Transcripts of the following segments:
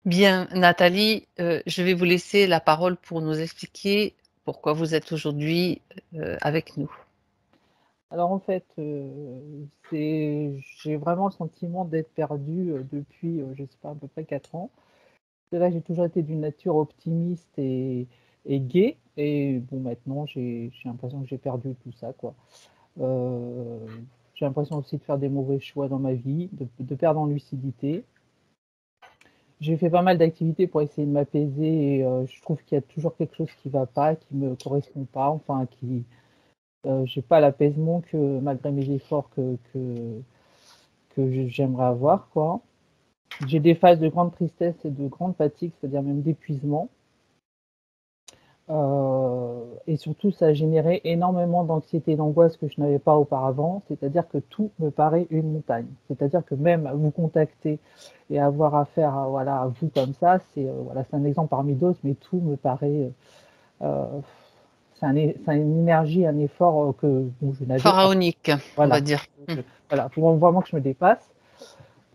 Bien, Nathalie, je vais vous laisser la parole pour nous expliquer pourquoi vous êtes aujourd'hui, avec nous. Alors en fait, j'ai vraiment le sentiment d'être perdue, depuis, je sais pas, à peu près 4 ans. C'est vrai que j'ai toujours été d'une nature optimiste et gaie et bon maintenant j'ai l'impression que j'ai perdu tout ça, quoi. Heu, j'ai l'impression aussi de faire des mauvais choix dans ma vie, de perdre en lucidité. J'ai fait pas mal d'activités pour essayer de m'apaiser et je trouve qu'il y a toujours quelque chose qui va pas, qui me correspond pas, enfin qui j'ai pas l'apaisement que malgré mes efforts que j'aimerais avoir, quoi. J'ai des phases de grande tristesse et de grande fatigue, c'est-à-dire même d'épuisement. Et surtout, ça a généré énormément d'anxiété et d'angoisse que je n'avais pas auparavant, c'est-à-dire que tout me paraît une montagne. C'est-à-dire que même vous contacter et avoir affaire à, voilà, à vous comme ça, voilà, c'est un exemple parmi d'autres, mais tout me paraît euh, c'est une énergie, un effort que bon, je n'avais pas. Pharaonique, on va Voilà. dire. Mmh. Voilà, faut vraiment que je me dépasse.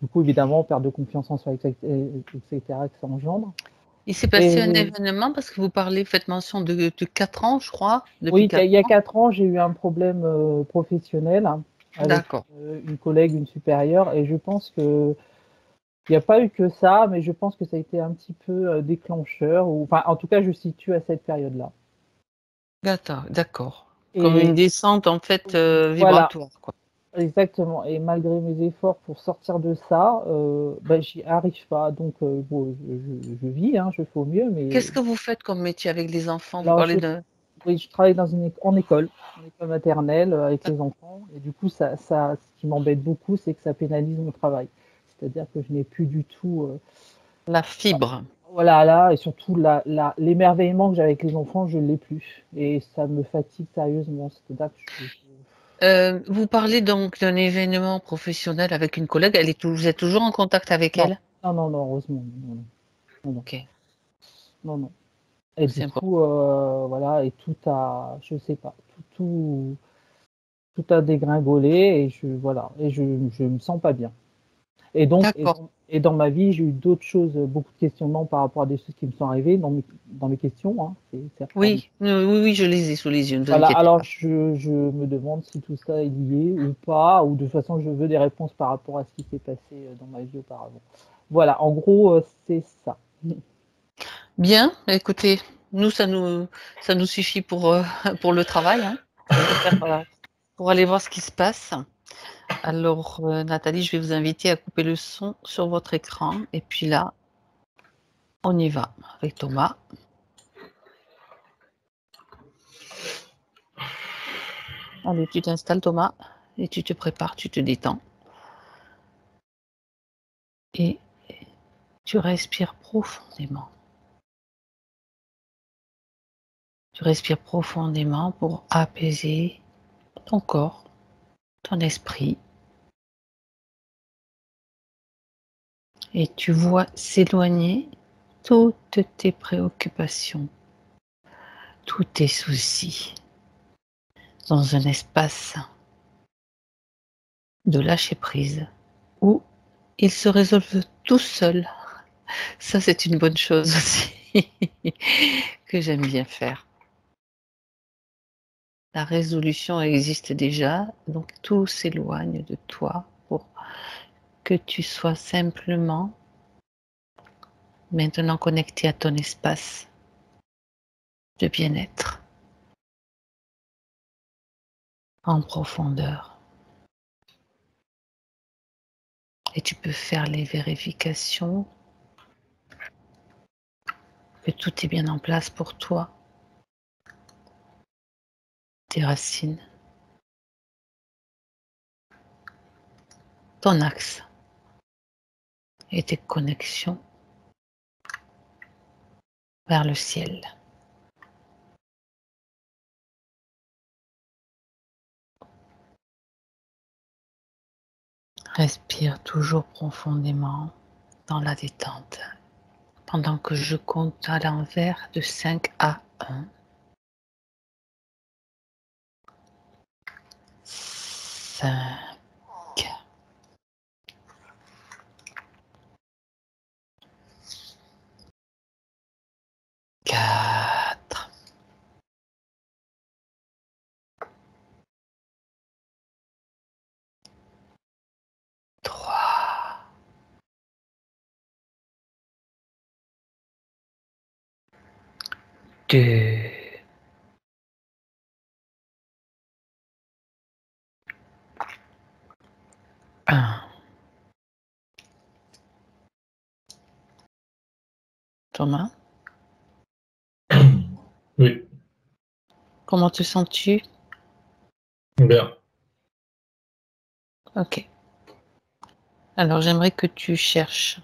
Du coup, évidemment, perte de confiance en soi, etc., que ça engendre. Il s'est passé un Et événement parce que vous parlez faites mention de 4 ans, je crois, depuis oui, 4 il y a ans? 4 ans, j'ai eu un problème professionnel avec D'accord. une collègue, une supérieure, et je pense que il n'y a pas eu que ça, mais je pense que ça a été un petit peu déclencheur, ou enfin, en tout cas, je situe à cette période-là. D'accord. Comme une Et descente en fait, voilà, vibratoire, quoi. exactement. Et malgré mes efforts pour sortir de ça, bah, j'y arrive pas. Donc, bon, je vis, hein, je fais au mieux, mais Qu'est-ce que vous faites comme métier avec les enfants? Vous alors parlez de oui, je travaille dans en école maternelle avec les enfants. Et du coup, ce qui m'embête beaucoup, c'est que ça pénalise mon travail. C'est-à-dire que je n'ai plus du tout, la fibre. voilà, là, et surtout l'émerveillement que j'ai avec les enfants, je ne l'ai plus. Et ça me fatigue sérieusement. C'est-à-dire que Vous parlez donc d'un événement professionnel avec une collègue, elle est tou vous êtes toujours en contact avec non, elle? non, non, non, heureusement, non, non, non, non, OK, non, non. Et du c'est important. coup, voilà, et tout a, je sais pas, tout a dégringolé et voilà, et je me sens pas bien. Et donc, D'accord. et dans ma vie, j'ai eu d'autres choses, beaucoup de questionnements par rapport à des choses qui me sont arrivées dans mes questions, hein. C'est reparti. Oui, oui, oui, je les ai sous les yeux, ne vous Voilà, inquiétez alors pas. je me demande si tout ça est lié ou pas, ou de toute façon, je veux des réponses par rapport à ce qui s'est passé dans ma vie auparavant. Voilà, en gros, c'est ça. Bien, écoutez, nous ça nous suffit pour le travail, hein. Ça peut faire, pour aller voir ce qui se passe. Alors, Nathalie, je vais vous inviter à couper le son sur votre écran et puis là, on y va avec Thomas. Allez, tu t'installes Thomas et tu te prépares, tu te détends et tu respires profondément. Tu respires profondément pour apaiser ton corps, ton esprit et tu vois s'éloigner toutes tes préoccupations, tous tes soucis dans un espace de lâcher prise où ils se résolvent tout seuls. Ça, c'est une bonne chose aussi que j'aime bien faire. La résolution existe déjà, donc tout s'éloigne de toi pour que tu sois simplement maintenant connecté à ton espace de bien-être en profondeur. Et tu peux faire les vérifications que tout est bien en place pour toi, tes racines, ton axe et tes connexions vers le ciel. Respire toujours profondément dans la détente pendant que je compte à l'envers de 5 à 1. 5, 4, 4, 3, 2, 1. Thomas, Oui, comment te sens-tu? bien. Ok. Alors, j'aimerais que tu cherches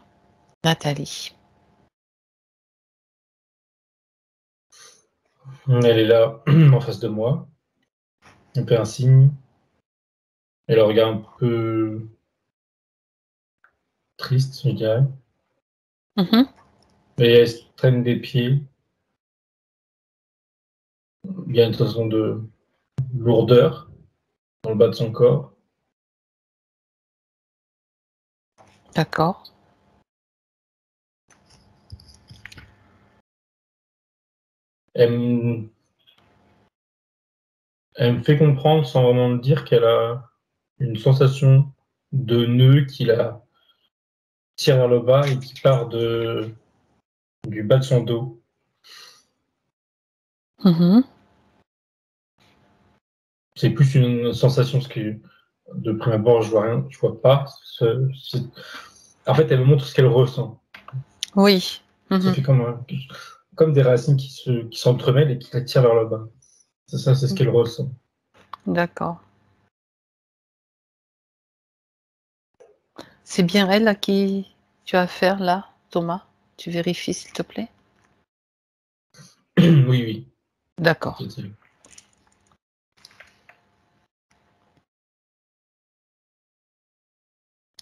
Nathalie. Elle est là, en face de moi. Elle fait un signe. Elle a un regard un peu triste, je dirais. Mhm. Et elle se traîne des pieds. Il y a une sensation de lourdeur dans le bas de son corps. D'accord. Elle me fait comprendre, sans vraiment me dire, qu'elle a une sensation de nœud qui la tire vers le bas et qui part du bas de son dos. Mhm. C'est plus une sensation, parce que de prime abord, je vois rien, je vois pas. En fait, elle me montre ce qu'elle ressent. Oui. Ça Mhm. fait comme des racines qui s'entremêlent et qui la tirent vers le bas. C'est ça, c'est ce qu'elle ressent. D'accord. C'est bien elle à qui tu as affaire là, Thomas? Tu vérifies, s'il te plaît? Oui, oui. D'accord.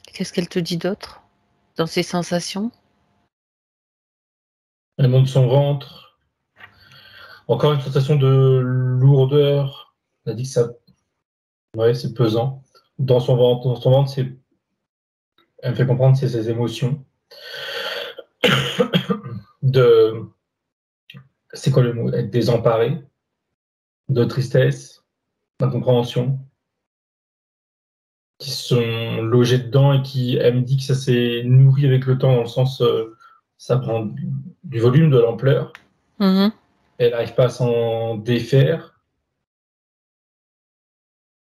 Qu'est-ce qu'elle te dit d'autre dans ses sensations? Elle monte son ventre. Encore une sensation de lourdeur. Elle a dit que ça, ouais, c'est pesant. Dans son ventre, elle me fait comprendre c'est ses émotions. De, c'est quoi le mot? Être désemparée, de tristesse, d'incompréhension, qui sont logés dedans et qui, elle me dit que ça s'est nourri avec le temps, dans le sens, ça prend du volume, de l'ampleur. Mhm. Elle n'arrive pas à s'en défaire.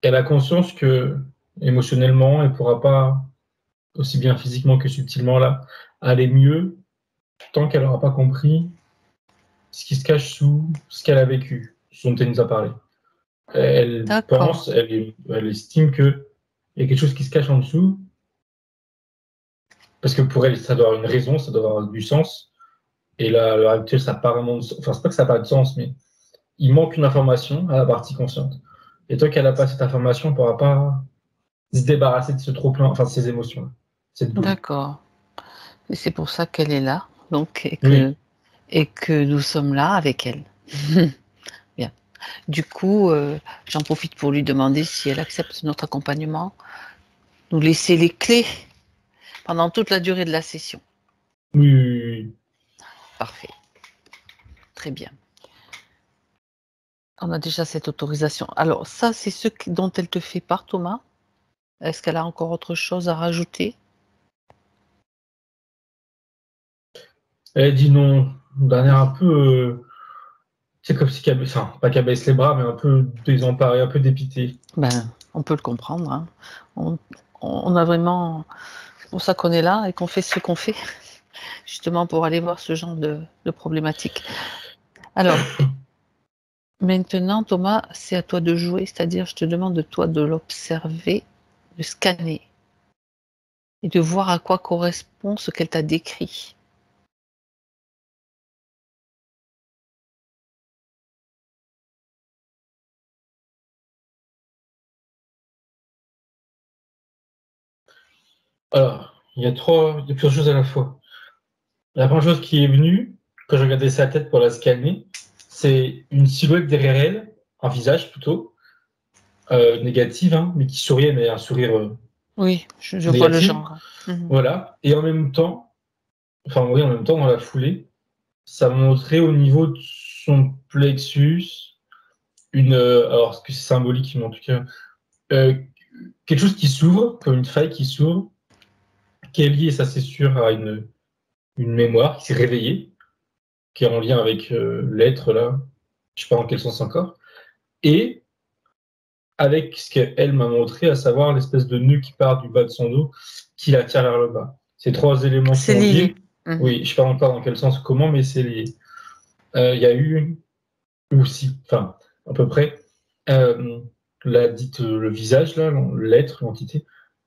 Elle a conscience que émotionnellement, elle ne pourra pas, aussi bien physiquement que subtilement là, aller mieux tant qu'elle n'aura pas compris ce qui se cache sous ce qu'elle a vécu, ce dont elle nous a parlé. Elle D'accord. pense, elle estime qu'il y a quelque chose qui se cache en dessous, parce que pour elle, ça doit avoir une raison, ça doit avoir du sens. Et là, à l'heure actuelle, ça n'a pas vraiment de sens. Enfin, c'est pas que ça n'a pas de sens, mais il manque une information à la partie consciente. Et tant qu'elle n'a pas cette information, on ne pourra pas se débarrasser de ce trop-plein, enfin de ces émotions-là, cette boule. D'accord. Et c'est pour ça qu'elle est là, donc Oui, et que nous sommes là avec elle. Bien. Du coup, j'en profite pour lui demander si elle accepte notre accompagnement, nous laisser les clés pendant toute la durée de la session. oui, oui. Parfait. Très bien. On a déjà cette autorisation. Alors ça, c'est ce dont elle te fait part, Thomas? Est-ce qu'elle a encore autre chose à rajouter? Elle dit non, d'un air un peu, c'est comme si enfin, pas qu'elle baisse les bras, mais un peu désemparée, un peu dépitée. Ben, on peut le comprendre, hein. On on a vraiment c'est pour ça qu'on est là et qu'on fait ce qu'on fait, justement pour aller voir ce genre de problématiques. Alors, maintenant Thomas, c'est à toi de jouer, c'est-à-dire je te demande de toi de l'observer, de scanner et de voir à quoi correspond ce qu'elle t'a décrit. Alors, il y a plusieurs choses à la fois. La première chose qui est venue, quand je regardais sa tête pour la scanner, c'est une silhouette derrière elle, un visage plutôt, négatif, hein, mais qui souriait, mais un sourire Oui, je vois le négatif. genre. Mmh. Voilà. Et en même temps, enfin oui, en même temps, dans la foulée, ça montrait au niveau de son plexus alors ce que c'est symbolique, mais en tout cas, euh, quelque chose qui s'ouvre, comme une faille qui s'ouvre, qui est liée, ça c'est sûr, à une mémoire qui s'est réveillée, qui est en lien avec l'être là, je sais pas dans quel sens encore, et avec ce qu'elle m'a montré, à savoir l'espèce de nœud qui part du bas de son dos, qui la tire vers le bas. Ces trois éléments C'est sont lié. liés. Oui, je ne sais pas encore dans quel sens ou comment, mais c'est lié. Il y a eu aussi, enfin, à peu près, le visage, là, l'être, l'entité,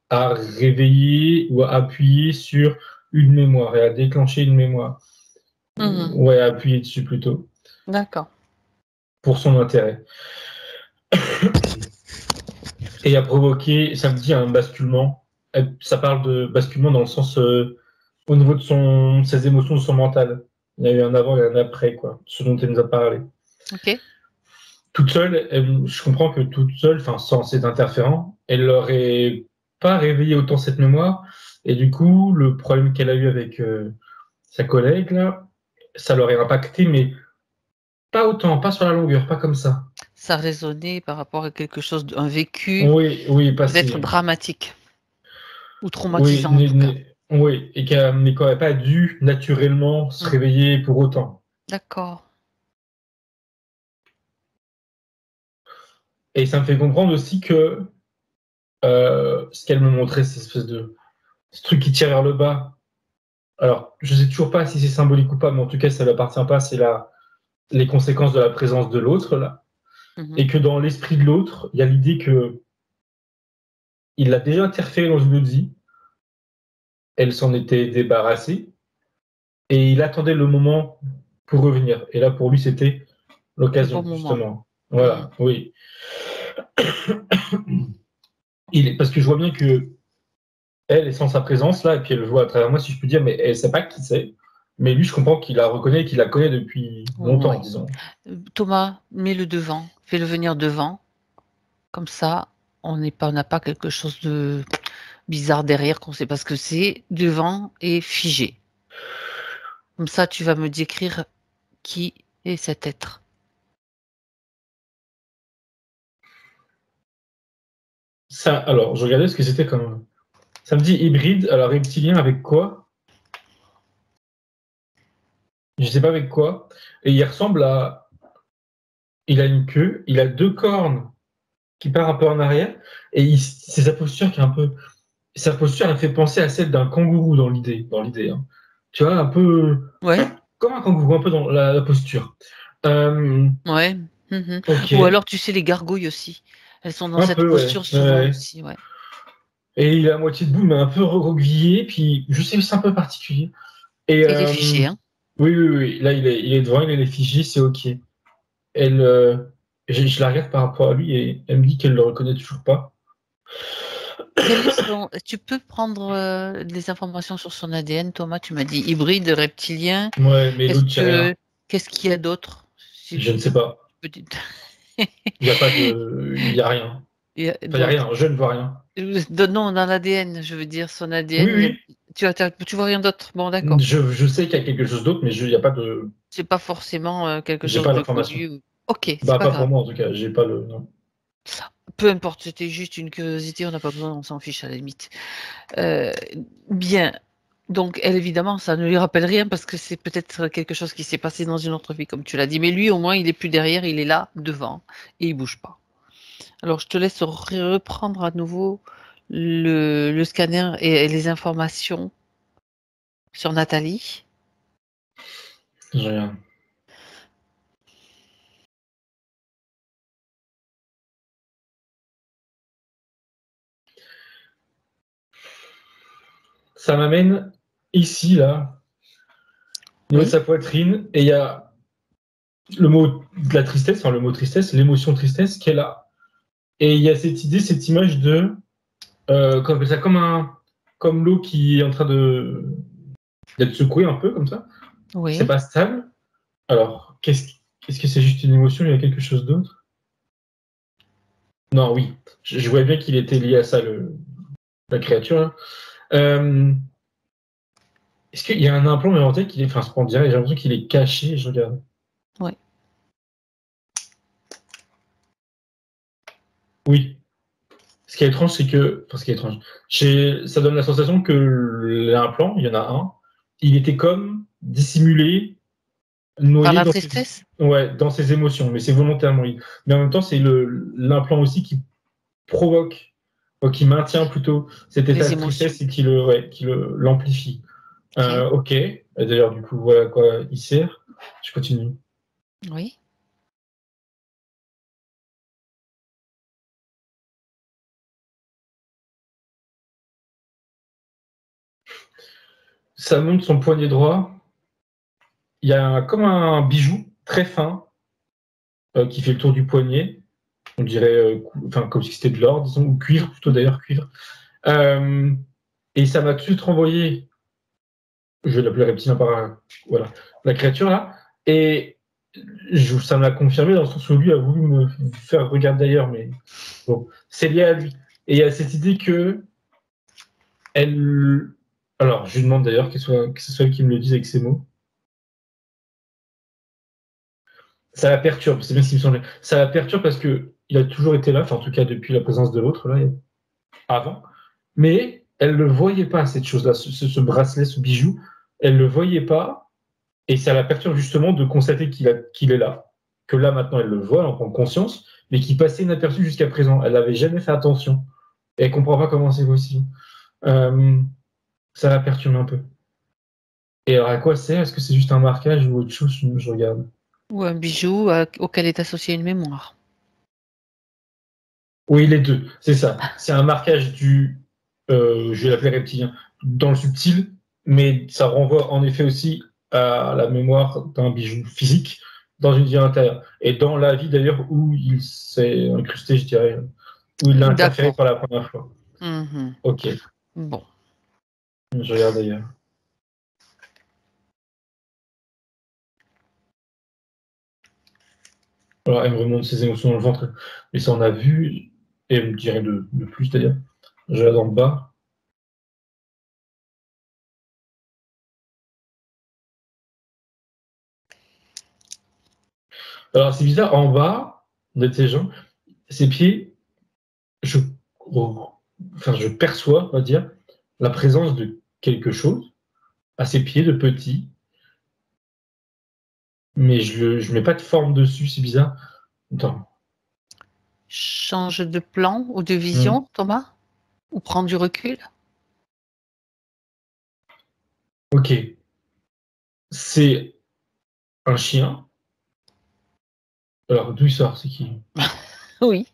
a réveillé ou a appuyé sur une mémoire et a déclenché une mémoire. Ouais, a appuyé dessus plutôt, D'accord. pour son intérêt. Et a provoqué, ça me dit, un basculement. Ça parle de basculement dans le sens au niveau de ses émotions, de son mental. Il y a eu un avant et un après, quoi, ce dont elle nous a parlé. Ok. Toute seule, je comprends que toute seule, enfin sans cet interférent, elle n'aurait pas réveillé autant cette mémoire. Et du coup, le problème qu'elle a eu avec sa collègue, là, ça l'aurait impacté, mais pas autant, pas sur la longueur, pas comme ça. Ça résonnait par rapport à quelque chose, un vécu Oui, oui, peut-être passé. dramatique ou Oui, traumatisant en tout cas. oui, et qu'elle n'aurait pas dû naturellement se réveiller pour autant. D'accord. Et ça me fait comprendre aussi que ce qu'elle me montrait, cette espèce de ce truc qui tire vers le bas. Alors, je ne sais toujours pas si c'est symbolique ou pas, mais en tout cas, ça ne l'appartient pas, c'est les conséquences de la présence de l'autre, là. Et que dans l'esprit de l'autre, il y a l'idée que il l'a déjà interféré dans une autre vie, elle s'en était débarrassée, et il attendait le moment pour revenir. Et là, pour lui, c'était Le bon l'occasion, moment. justement. Voilà, oui. Parce que je vois bien que elle est sans sa présence là, et puis elle le voit à travers moi, si je peux dire, mais elle ne sait pas qui c'est. Mais lui, je comprends qu'il la reconnaît et qu'il la connaît depuis longtemps, Oui. disons. Thomas, mets-le devant, fais-le venir devant. Comme ça, on n'a pas quelque chose de bizarre derrière qu'on ne sait pas ce que c'est. Devant et figé. Comme ça, tu vas me décrire qui est cet être. Ça, alors, je regardais ce que c'était comme. Ça me dit hybride, alors reptilien avec quoi? Je sais pas avec quoi. Et il ressemble à. Il a une queue, il a deux cornes qui part un peu en arrière, et c'est sa posture qui est un peu. Sa posture, elle fait penser à celle d'un kangourou dans l'idée. Hein. Tu vois, un peu. Ouais, Comme un kangourou, un peu dans la posture. ouais. Ok, Ou alors, tu sais, les gargouilles aussi. Elles sont dans un cette peu, ouais. posture souvent Ouais. aussi, ouais. Et il est à moitié debout, mais un peu recroquevillé, puis je sais, c'est un peu particulier. Et Il est fiché, hein. oui, oui, oui, là, il est devant, il est figé, c'est ok. Elle, je la regarde par rapport à lui et elle me dit qu'elle le reconnaît toujours pas. Tu peux prendre des informations sur son ADN, Thomas. Tu m'as dit hybride, reptilien. Ouais, mais l'autre, j'ai rien. Qu'est-ce qu'il y a d'autre? Si Je ne tu sais pas. peux dire. Il n'y a pas de. Il n'y a rien. Il y a Enfin, il n'y a d'autres. rien. Je ne vois rien. Non, dans l'ADN, je veux dire, son Oui, ADN, oui. tu vois rien d'autre. Bon, d'accord. Je sais qu'il y a quelque chose d'autre, mais il n'y a pas de. C'est pas forcément quelque J'ai chose pas de l'information. connu. Ok, c'est Bah, pas pas pour grave. moi, en tout cas. J'ai pas le. Non. Peu importe, c'était juste une curiosité, on n'a pas besoin, on s'en fiche à la limite. Euh, bien. Donc, elle, évidemment, ça ne lui rappelle rien parce que c'est peut-être quelque chose qui s'est passé dans une autre vie, comme tu l'as dit. Mais lui, au moins, il est plus derrière, il est là, devant, et il bouge pas. Alors, je te laisse reprendre à nouveau le scanner et les informations sur Nathalie. J'ai rien. Ça m'amène ici, là, au niveau de Oui, sa poitrine, et il y a le mot de la tristesse, enfin le mot tristesse, l'émotion tristesse qu'elle a. Et il y a cette idée, cette image de, qu'on appelle ça comme l'eau qui est en train d'être secouée un peu comme ça. C'est oui. pas stable. Alors, est-ce que c'est juste une émotion? Il y a quelque chose d'autre? Non, oui. Je voyais bien qu'il était lié à ça, la créature. Là. Est-ce qu'il y a un implant, mais en tête, enfin, on dirait, j'ai l'impression qu'il est caché, je regarde. Ouais. Oui. Ce qui est étrange, c'est que, enfin, ce qui est étrange, ça donne la sensation que l'implant, il y en a un, il était comme dissimulé, Par noyé la tristesse? dans ses émotions, mais c'est volontairement. Mais en même temps, c'est l'implant aussi qui provoque, qui maintient plutôt cet état Les de émotions. tristesse et qui l'amplifie. Ok. Ok. Et d'ailleurs, du coup, voilà à quoi il sert. Je continue. Oui. Ça monte son poignet droit. Il y a comme un bijou très fin qui fait le tour du poignet. On dirait, comme si c'était de l'or, disons, ou cuivre, plutôt d'ailleurs, cuivre. Et ça m'a tout de suite renvoyé, je vais l'appeler reptilien par voilà, la créature là, et ça me l'a confirmé dans le sens où lui a voulu me faire regarder d'ailleurs, mais bon, c'est lié à lui. Et il y a cette idée que elle. Alors, je lui demande d'ailleurs que ce soit elle qui me le dise avec ses mots. Ça la perturbe, c'est bien ce qui me semblait. Ça la perturbe parce que il a toujours été là, enfin en tout cas depuis la présence de l'autre là, avant, mais elle ne voyait pas cette chose-là, bracelet, ce bijou, elle ne le voyait pas, et ça la perturbe justement de constater qu'il est là, que là maintenant elle le voit, elle en prend conscience, mais qui passait inaperçu jusqu'à présent. Elle n'avait jamais fait attention, et elle ne comprend pas comment c'est possible. Ça la perturbe un peu. Et alors à quoi c'est? Est-ce que c'est juste un marquage ou autre chose? Je regarde. Ou un bijou auquel est associée une mémoire. Oui, les deux, c'est ça. C'est un marquage je vais l'appeler reptilien, dans le subtil, mais ça renvoie en effet aussi à la mémoire d'un bijou physique dans une vie intérieure. Et dans la vie d'ailleurs où il s'est incrusté, je dirais, où il l'a interféré D'accord. pour la première fois. Mhm. Ok, Bon. je regarde d'ailleurs. Alors, elle me remonte ses émotions dans le ventre, mais ça on a vu, et elle me dirait de plus d'ailleurs. Je regarde en bas. Alors c'est bizarre, en bas de tes gens, ses pieds, je, je perçois, on va dire, la présence de quelque chose à ses pieds de petit, mais je mets pas de forme dessus, c'est bizarre. Attends. Change de plan ou de Hmm. vision, Thomas? Ou prends du recul? Ok. C'est un chien. Alors, d'où il sort? C'est qui? Oui.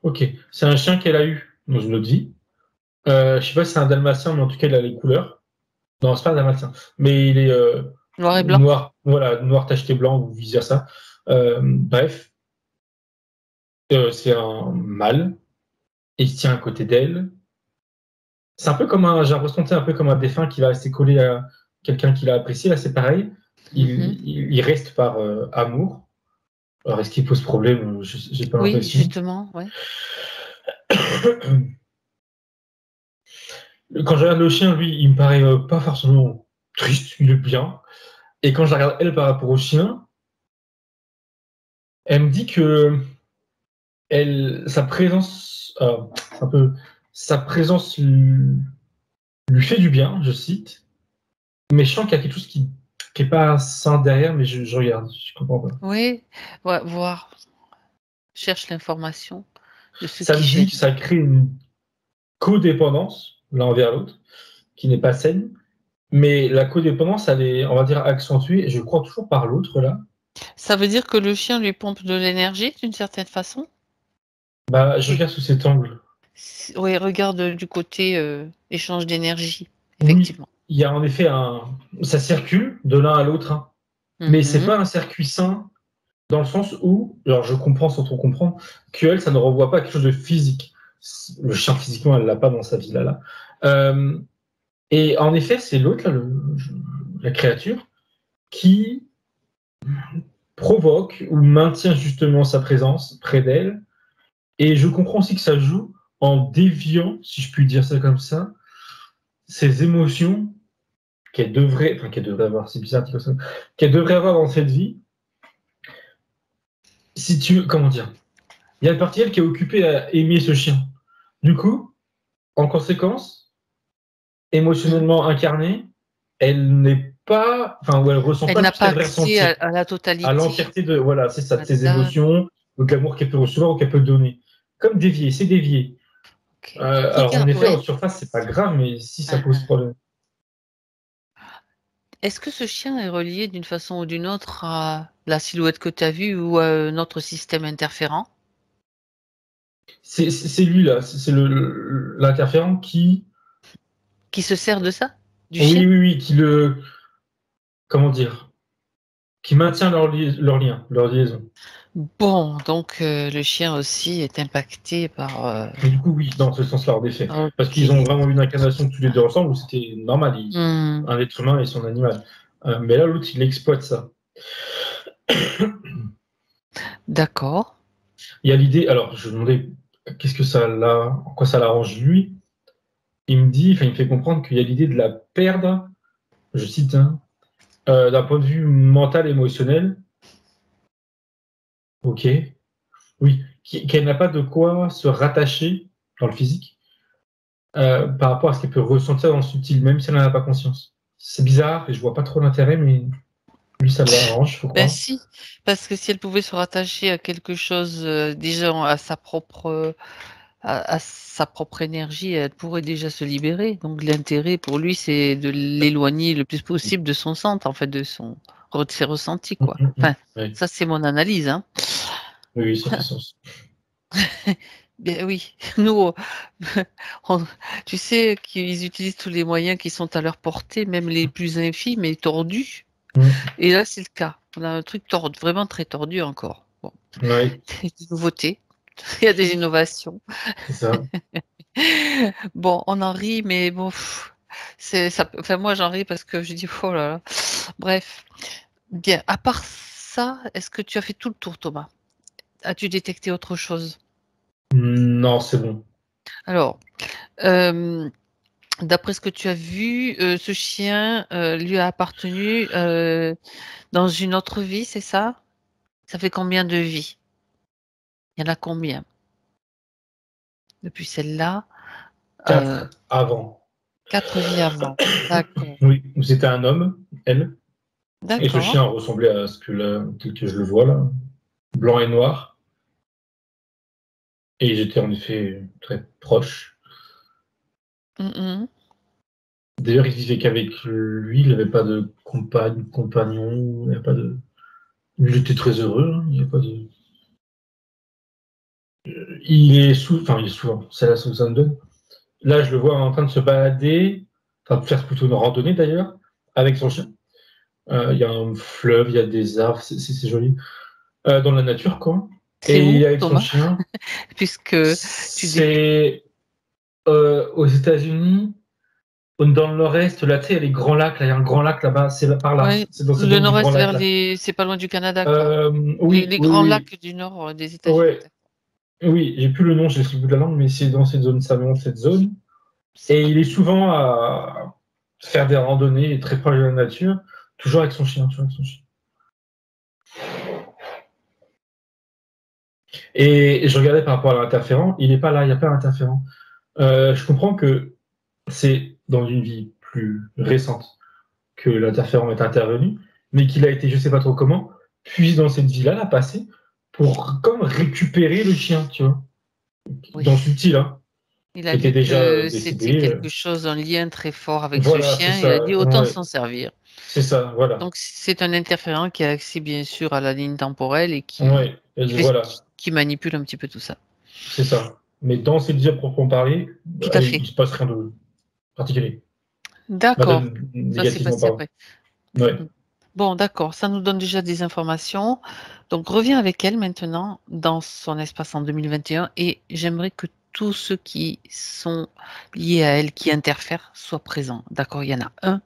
Ok. C'est un chien qu'elle a eu dans une autre vie. Je sais pas si c'est un dalmatien, mais en tout cas, il a les couleurs. Non, c'est pas un dalmatien. Mais il est Noir et blanc? noir, voilà, noir tacheté blanc ou vice versa. Bref, c'est un mâle. Et il se tient à côté d'elle. C'est un peu comme j'ai l'impression que c'est un peu comme un défunt qui va rester collé à quelqu'un qu'il a apprécié. Là, c'est pareil. Mhm. Il reste par amour. Alors, est-ce qu'il pose problème? J'ai pas Oui, l'impression. justement, ouais. Quand je regarde le chien, lui, il me paraît pas forcément triste, il est bien. Et quand je la regarde elle par rapport au chien, elle me dit que sa présence, un peu, sa présence lui fait du bien, je cite. Mais je sens qu'il y a quelque chose qui est pas sain derrière, mais je regarde, je comprends pas. Oui, ouais, voir. Cherche l'information de ce Ça qui me dit que gêne. ça crée une codépendance l'un envers l'autre, qui n'est pas saine. Mais la codépendance, elle est, on va dire, accentuée, je crois toujours par l'autre, là. Ça veut dire que le chien lui pompe de l'énergie d'une certaine façon? Bah, je Et regarde sous cet angle. oui, regarde du côté échange d'énergie, Oui, effectivement. il y a en effet ça circule de l'un à l'autre, hein. Mais c'est Mhm. pas un circuit sain dans le sens où, alors je comprends sans trop comprendre, qu'elle, ça ne renvoie pas à quelque chose de physique. Le chien, physiquement, elle l'a pas dans sa vie, là. Euh, et en effet, c'est l'autre, là, la créature, qui provoque ou maintient justement sa présence près d'elle. Et je comprends aussi que ça joue en déviant, si je puis dire ça comme ça, ses émotions qu'elle devrait avoir, c'est bizarre de dire comme ça, qu'elle devrait avoir dans cette vie. Si tu, comment dire, il y a une partie d'elle qui est occupée à aimer ce chien. Du coup, en conséquence, émotionnellement incarnée, elle n'est pas, enfin, ou elle ressent Elle pas n'a tout ce pas qu'elle devrait accès ressentir à la à totalité. l'entièreté de, voilà, c'est ça, de ses Là, émotions, de l'amour qu'elle peut recevoir ou qu'elle peut donner. Comme dévier, c'est dévier. ok. Alors, en Regarde, effet, en ouais. surface, c'est pas grave, mais si ça Hein, pose hein. problème. Est-ce que ce chien est relié d'une façon ou d'une autre à la silhouette que tu as vue ou à notre système interférent? C'est lui, là, c'est l'interférent qui, Qui se sert de ça? Du oui, chien? oui, oui, qui le, comment dire, qui maintient leur lien, leur liaison. Bon, donc le chien aussi est impacté par... Et du coup, oui, dans ce sens-là, en effet. Parce Ok. qu'ils ont vraiment eu une incarnation tous les deux ensemble où c'était normal, Hmm, un être humain et son animal. Mais là, l'autre, il exploite ça. d'accord. Il y a l'idée, alors je me demandais qu'est-ce que ça l'a, en quoi ça l'arrange lui. Il me dit, enfin, il me fait comprendre qu'il y a l'idée de la perdre, je cite, hein, d'un point de vue mental, émotionnel. Ok, oui, qu'elle n'a pas de quoi se rattacher dans le physique par rapport à ce qu'elle peut ressentir dans le subtil, même si elle n'en a pas conscience. C'est bizarre et je vois pas trop l'intérêt, mais lui, ça l'arrange, faut Ben croire. si, parce que si elle pouvait se rattacher à quelque chose, déjà à sa propre énergie, elle pourrait déjà se libérer. Donc l'intérêt pour lui, c'est de l'éloigner le plus possible de son centre, en fait, de ses ressentis, quoi. Enfin, Oui, ça c'est mon analyse, hein. oui, oui, ça fait sens. Bien oui, nous, on tu sais qu'ils utilisent tous les moyens qui sont à leur portée, même les plus infimes et tordus. Mm. Et là, c'est le cas. On a un truc tordu, vraiment très tordu encore. Bon, Oui, des nouveautés, il y a des innovations. c'est ça. Bon, on en rit, mais bon, c'est ça. Enfin, moi, j'en ris parce que je dis, oh là là. Bref, bien. À part ça, est-ce que tu as fait tout le tour, Thomas? As-tu détecté autre chose? Non, c'est bon. Alors, euh, d'après ce que tu as vu, ce chien lui a appartenu dans une autre vie, c'est ça? Ça fait combien de vies? Il y en a combien depuis celle-là? Euh, 4 avant. 4 vies avant. D'accord. Oui, c'était un homme, elle. Et ce D'accord. chien ressemblait à ce que tel que je le vois là, blanc et noir. Et ils étaient en effet très proches. Mhm. D'ailleurs, il vivait qu'avec lui, il n'avait pas de compagne, compagnon, il n'y avait pas de. Lui, il était très heureux, hein, il n'y a pas de. Enfin, il est souvent, c'est là ce que ça me donne. Là, je le vois en train de se balader, enfin, de faire plutôt une randonnée d'ailleurs, avec son chien. Il y a un fleuve, il y a des arbres, c'est joli. Dans la nature, quoi. C'est où, Et avec son Thomas? chien, Puisque tu dis c'est aux États-Unis, dans le nord-est, là, tu sais, il y a les grands lacs, là, il y a un grand lac là-bas, c'est par là, ouais, c'est dans cette le zone du grand nord-est lac vers là. c'est pas loin du Canada, quoi. Oui, Les oui, grands oui, lacs du nord des États-Unis. ouais, oui, j'ai plus le nom, j'ai sur le bout de la langue, mais c'est dans cette zone, ça monte cette zone. C'est Et pas il est souvent à faire des randonnées très proches de la nature, toujours avec son chien, toujours avec son chien. Et je regardais par rapport à l'interférent, il n'est pas là, il n'y a pas d'interférent. Je comprends que c'est dans une vie plus récente que l'interférent est intervenu, mais qu'il a été, je ne sais pas trop comment, puis dans cette vie-là, l'a passé pour comme récupérer le chien, tu vois, oui. dans le subtil, hein, Il a qui était vu déjà que c'était décédé. quelque chose, un lien très fort avec ce Voilà, c'est chien. Il a ça, dit autant ouais, s'en servir. c'est ça, voilà, Donc c'est un interférent qui a accès bien sûr à la ligne temporelle et ouais, qui fait voilà, qui manipule un petit peu tout ça. c'est ça. Mais dans cette vie à proprement parler, Tout à il fait. ne se passe rien de particulier. Pas D'accord. de Ça s'est négativement passé parlant. après. Ouais. Mm. Bon, d'accord. Ça nous donne déjà des informations. Donc reviens avec elle maintenant dans son espace en 2021 et j'aimerais que tous ceux qui sont liés à elle, qui interfèrent, soient présents. D'accord? Il y en a un,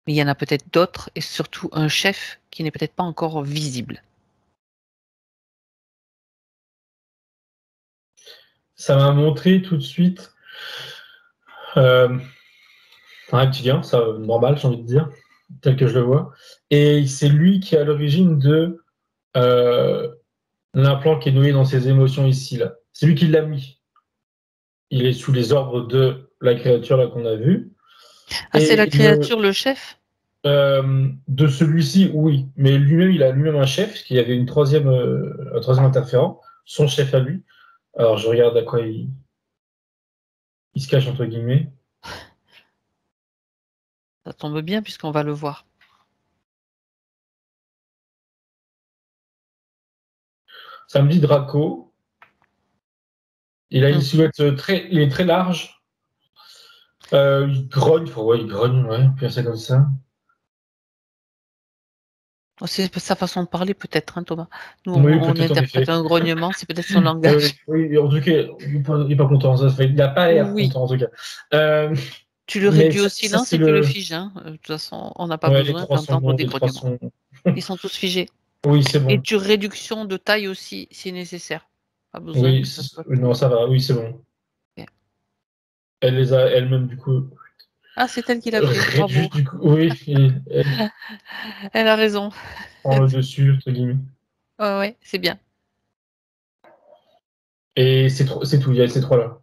mais il y en a peut-être d'autres et surtout un chef qui n'est peut-être pas encore visible. ça m'a montré tout de suite un reptilien, ça normal, j'ai envie de dire, tel que je le vois. Et c'est lui qui est à l'origine de l'implant qui est noué dans ses émotions ici, là. C'est lui qui l'a mis. Il est sous les ordres de la créature là qu'on a vue. Ah, c'est la Et créature, le chef? de celui-ci, oui. Mais lui-même, il a lui-même un chef, qui avait un troisième interférent, son chef à lui. Alors, je regarde à quoi il se cache, entre guillemets. Ça tombe bien puisqu'on va le voir. Ça me dit Draco. Il a une Mhm. silhouette il est très large. Il grogne, il grogne, ouais, puis c'est comme ça. Oh, c'est sa façon de parler peut-être, hein, Thomas. Nous, Oui, on peut-être en effet. interprète un grognement, c'est peut-être son langage. Oui, en tout cas, il est pas content. Il n'a pas l'air Oui. content, en tout cas. Euh, Tu le mais réduis au ça, silence c'est et tu le le. figes, hein. De toute façon, on n'a pas Ouais, besoin d'entendre des grognements. Ils sont tous figés. Oui, c'est Et bon. tu réduction de taille aussi, si nécessaire. Pas besoin Oui, que ça soit non, ça va. Oui, c'est bon. Ok. Elle les a elle-même, du coup, Ah, c'est elle qui l'a fait. Bravo. réduites, du coup. Oui, et elle Elle a raison. prend le dessus, entre guillemets. Ouais, ouais, c'est bien. Et c'est tout. Il y a ces trois-là.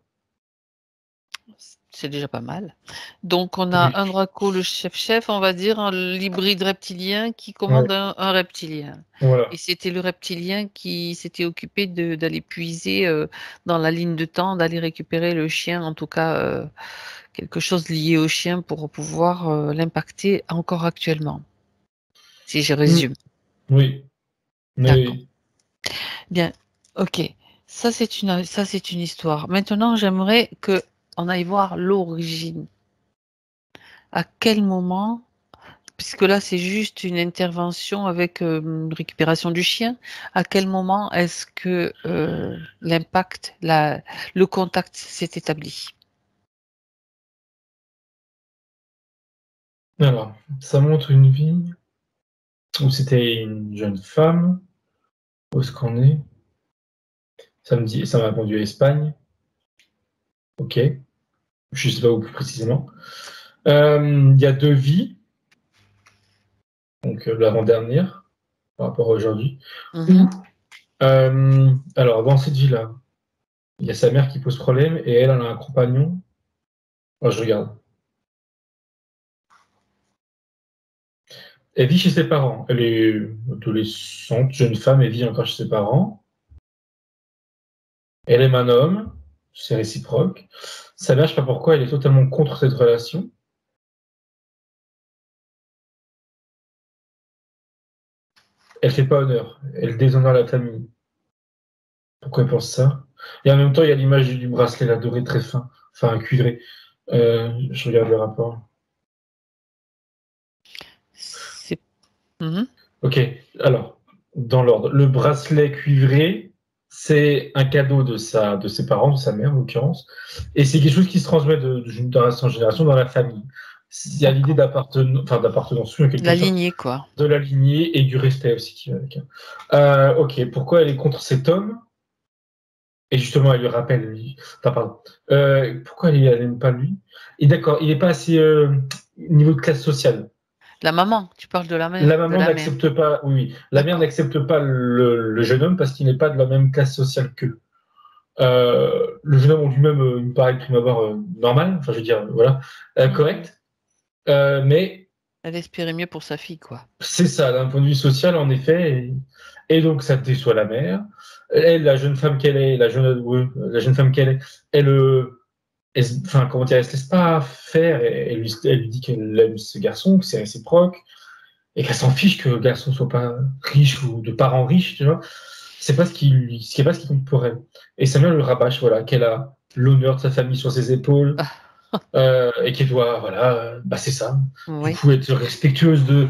C'est déjà pas mal. Donc, on Oui. a un Draco, le chef-chef, on va dire, l'hybride reptilien qui Ouais, commande un reptilien. voilà. Et c'était le reptilien qui s'était occupé d'aller puiser dans la ligne de temps, d'aller récupérer le chien, en tout cas quelque chose lié au chien pour pouvoir l'impacter encore actuellement, si je Mm. résume. Oui. D'accord. Mais Bien. Ok. Ça, c'est une histoire. Maintenant, j'aimerais que on aille voir l'origine. À quel moment, puisque là, c'est juste une intervention avec une récupération du chien, à quel moment est-ce que l'impact, le contact s'est établi? alors, ça montre une vie où c'était une jeune femme. Où est-ce qu'on est? Ça m'a répondu à Espagne. Ok. Je sais pas où plus précisément. Il y a deux vies, donc l'avant-dernière par rapport à aujourd'hui. Où, Mhm. alors, dans cette vie-là, il y a sa mère qui pose problème et elle a un compagnon. Oh, je regarde. Elle vit chez ses parents. Elle est adolescente, jeune femme, elle vit encore chez ses parents. Elle aime un homme, c'est réciproque. Sa mère, je sais pas pourquoi, elle est totalement contre cette relation. Elle fait pas honneur. Elle déshonore la famille. Pourquoi elle pense ça? Et en même temps, il y a l'image du bracelet, la doré très fin, enfin cuivré. Je regarde le rapport. C'est Mhm. Ok, alors, dans l'ordre. Le bracelet cuivré, c'est un cadeau de ses parents, de sa mère en l'occurrence. Et c'est quelque chose qui se transmet de génération en génération dans la famille. Il y a l'idée D'accord. d'appartenance, oui, en quelque La sorte, lignée, quoi. de la lignée et du respect aussi qui va avec. Ok, pourquoi elle est contre cet homme? Et justement, elle lui rappelle, enfin, pardon. Pourquoi elle n'aime pas lui? Et d'accord, il n'est pas assez niveau de classe sociale. La maman, tu parles de la La mère, de maman la mère. n'accepte pas, oui, oui. La mère D'accord. n'accepte pas le jeune homme parce qu'il n'est pas de la même classe sociale qu'eux. Le jeune homme en lui-même, il me paraît de prime abord normal, enfin je veux dire, voilà, Mhm. correct. Mais Elle espérait mieux pour sa fille, quoi. c'est ça, d'un point de vue social, en effet. Et donc ça déçoit la mère. Elle, la jeune femme qu'elle est, oui, la jeune femme qu'elle est, elle, enfin, comment dire, elle se laisse pas faire. Elle lui dit qu'elle aime ce garçon, que c'est réciproque, et qu'elle s'en fiche que le garçon soit pas riche ou de parents riches, tu vois. C'est pas c'est pas ce qui compte pour elle. Et sa mère lui rabâche, voilà, qu'elle a l'honneur de sa famille sur ses épaules, et qu'elle doit, voilà, bah c'est ça. Du Oui. coup, être respectueuse de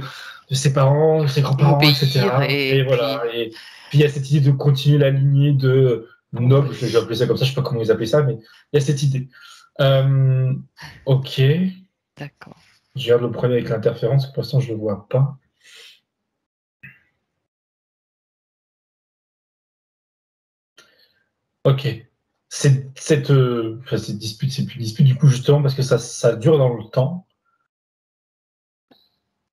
ses parents, de ses grands-parents, Obéir etc. et Et voilà. puis. Et puis il y a cette idée de continuer la lignée de nobles, je vais Oui. appeler ça comme ça, je sais pas comment ils appellent ça, mais il y a cette idée. Euh, ok. D'accord. Je regarde le problème avec l'interférence, pour l'instant je le vois pas. Ok. cette dispute, c'est plus dispute du coup justement parce que ça dure dans le temps.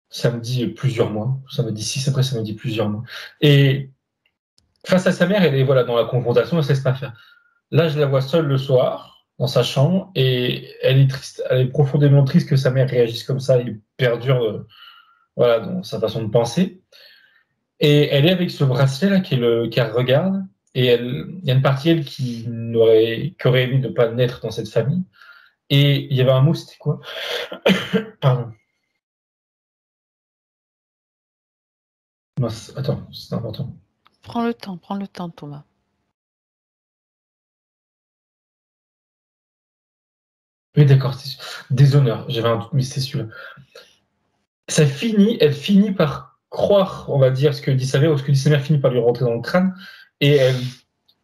Ça me dit plusieurs mois. Ça me dit 6, après ça me dit plusieurs mois. Et face à sa mère, elle est voilà, dans la confrontation, elle ne se laisse pas faire. Là, je la vois seule le soir, dans sa chambre, et elle est triste. Elle est profondément triste que sa mère réagisse comme ça et perdure voilà, dans sa façon de penser. Et elle est avec ce bracelet-là qu'elle regarde, et il y a une partie d'elle qui aurait aimé ne pas naître dans cette famille. Et il y avait un mot, c'était quoi? Pardon. Mince, attends, c'est important. Prends le temps, Thomas. Oui, d'accord, c'est déshonneur. J'avais un doute, mais c'est celui-là. Elle finit par croire, on va dire, ce que dit sa mère, ou ce que dit sa mère finit par lui rentrer dans le crâne, et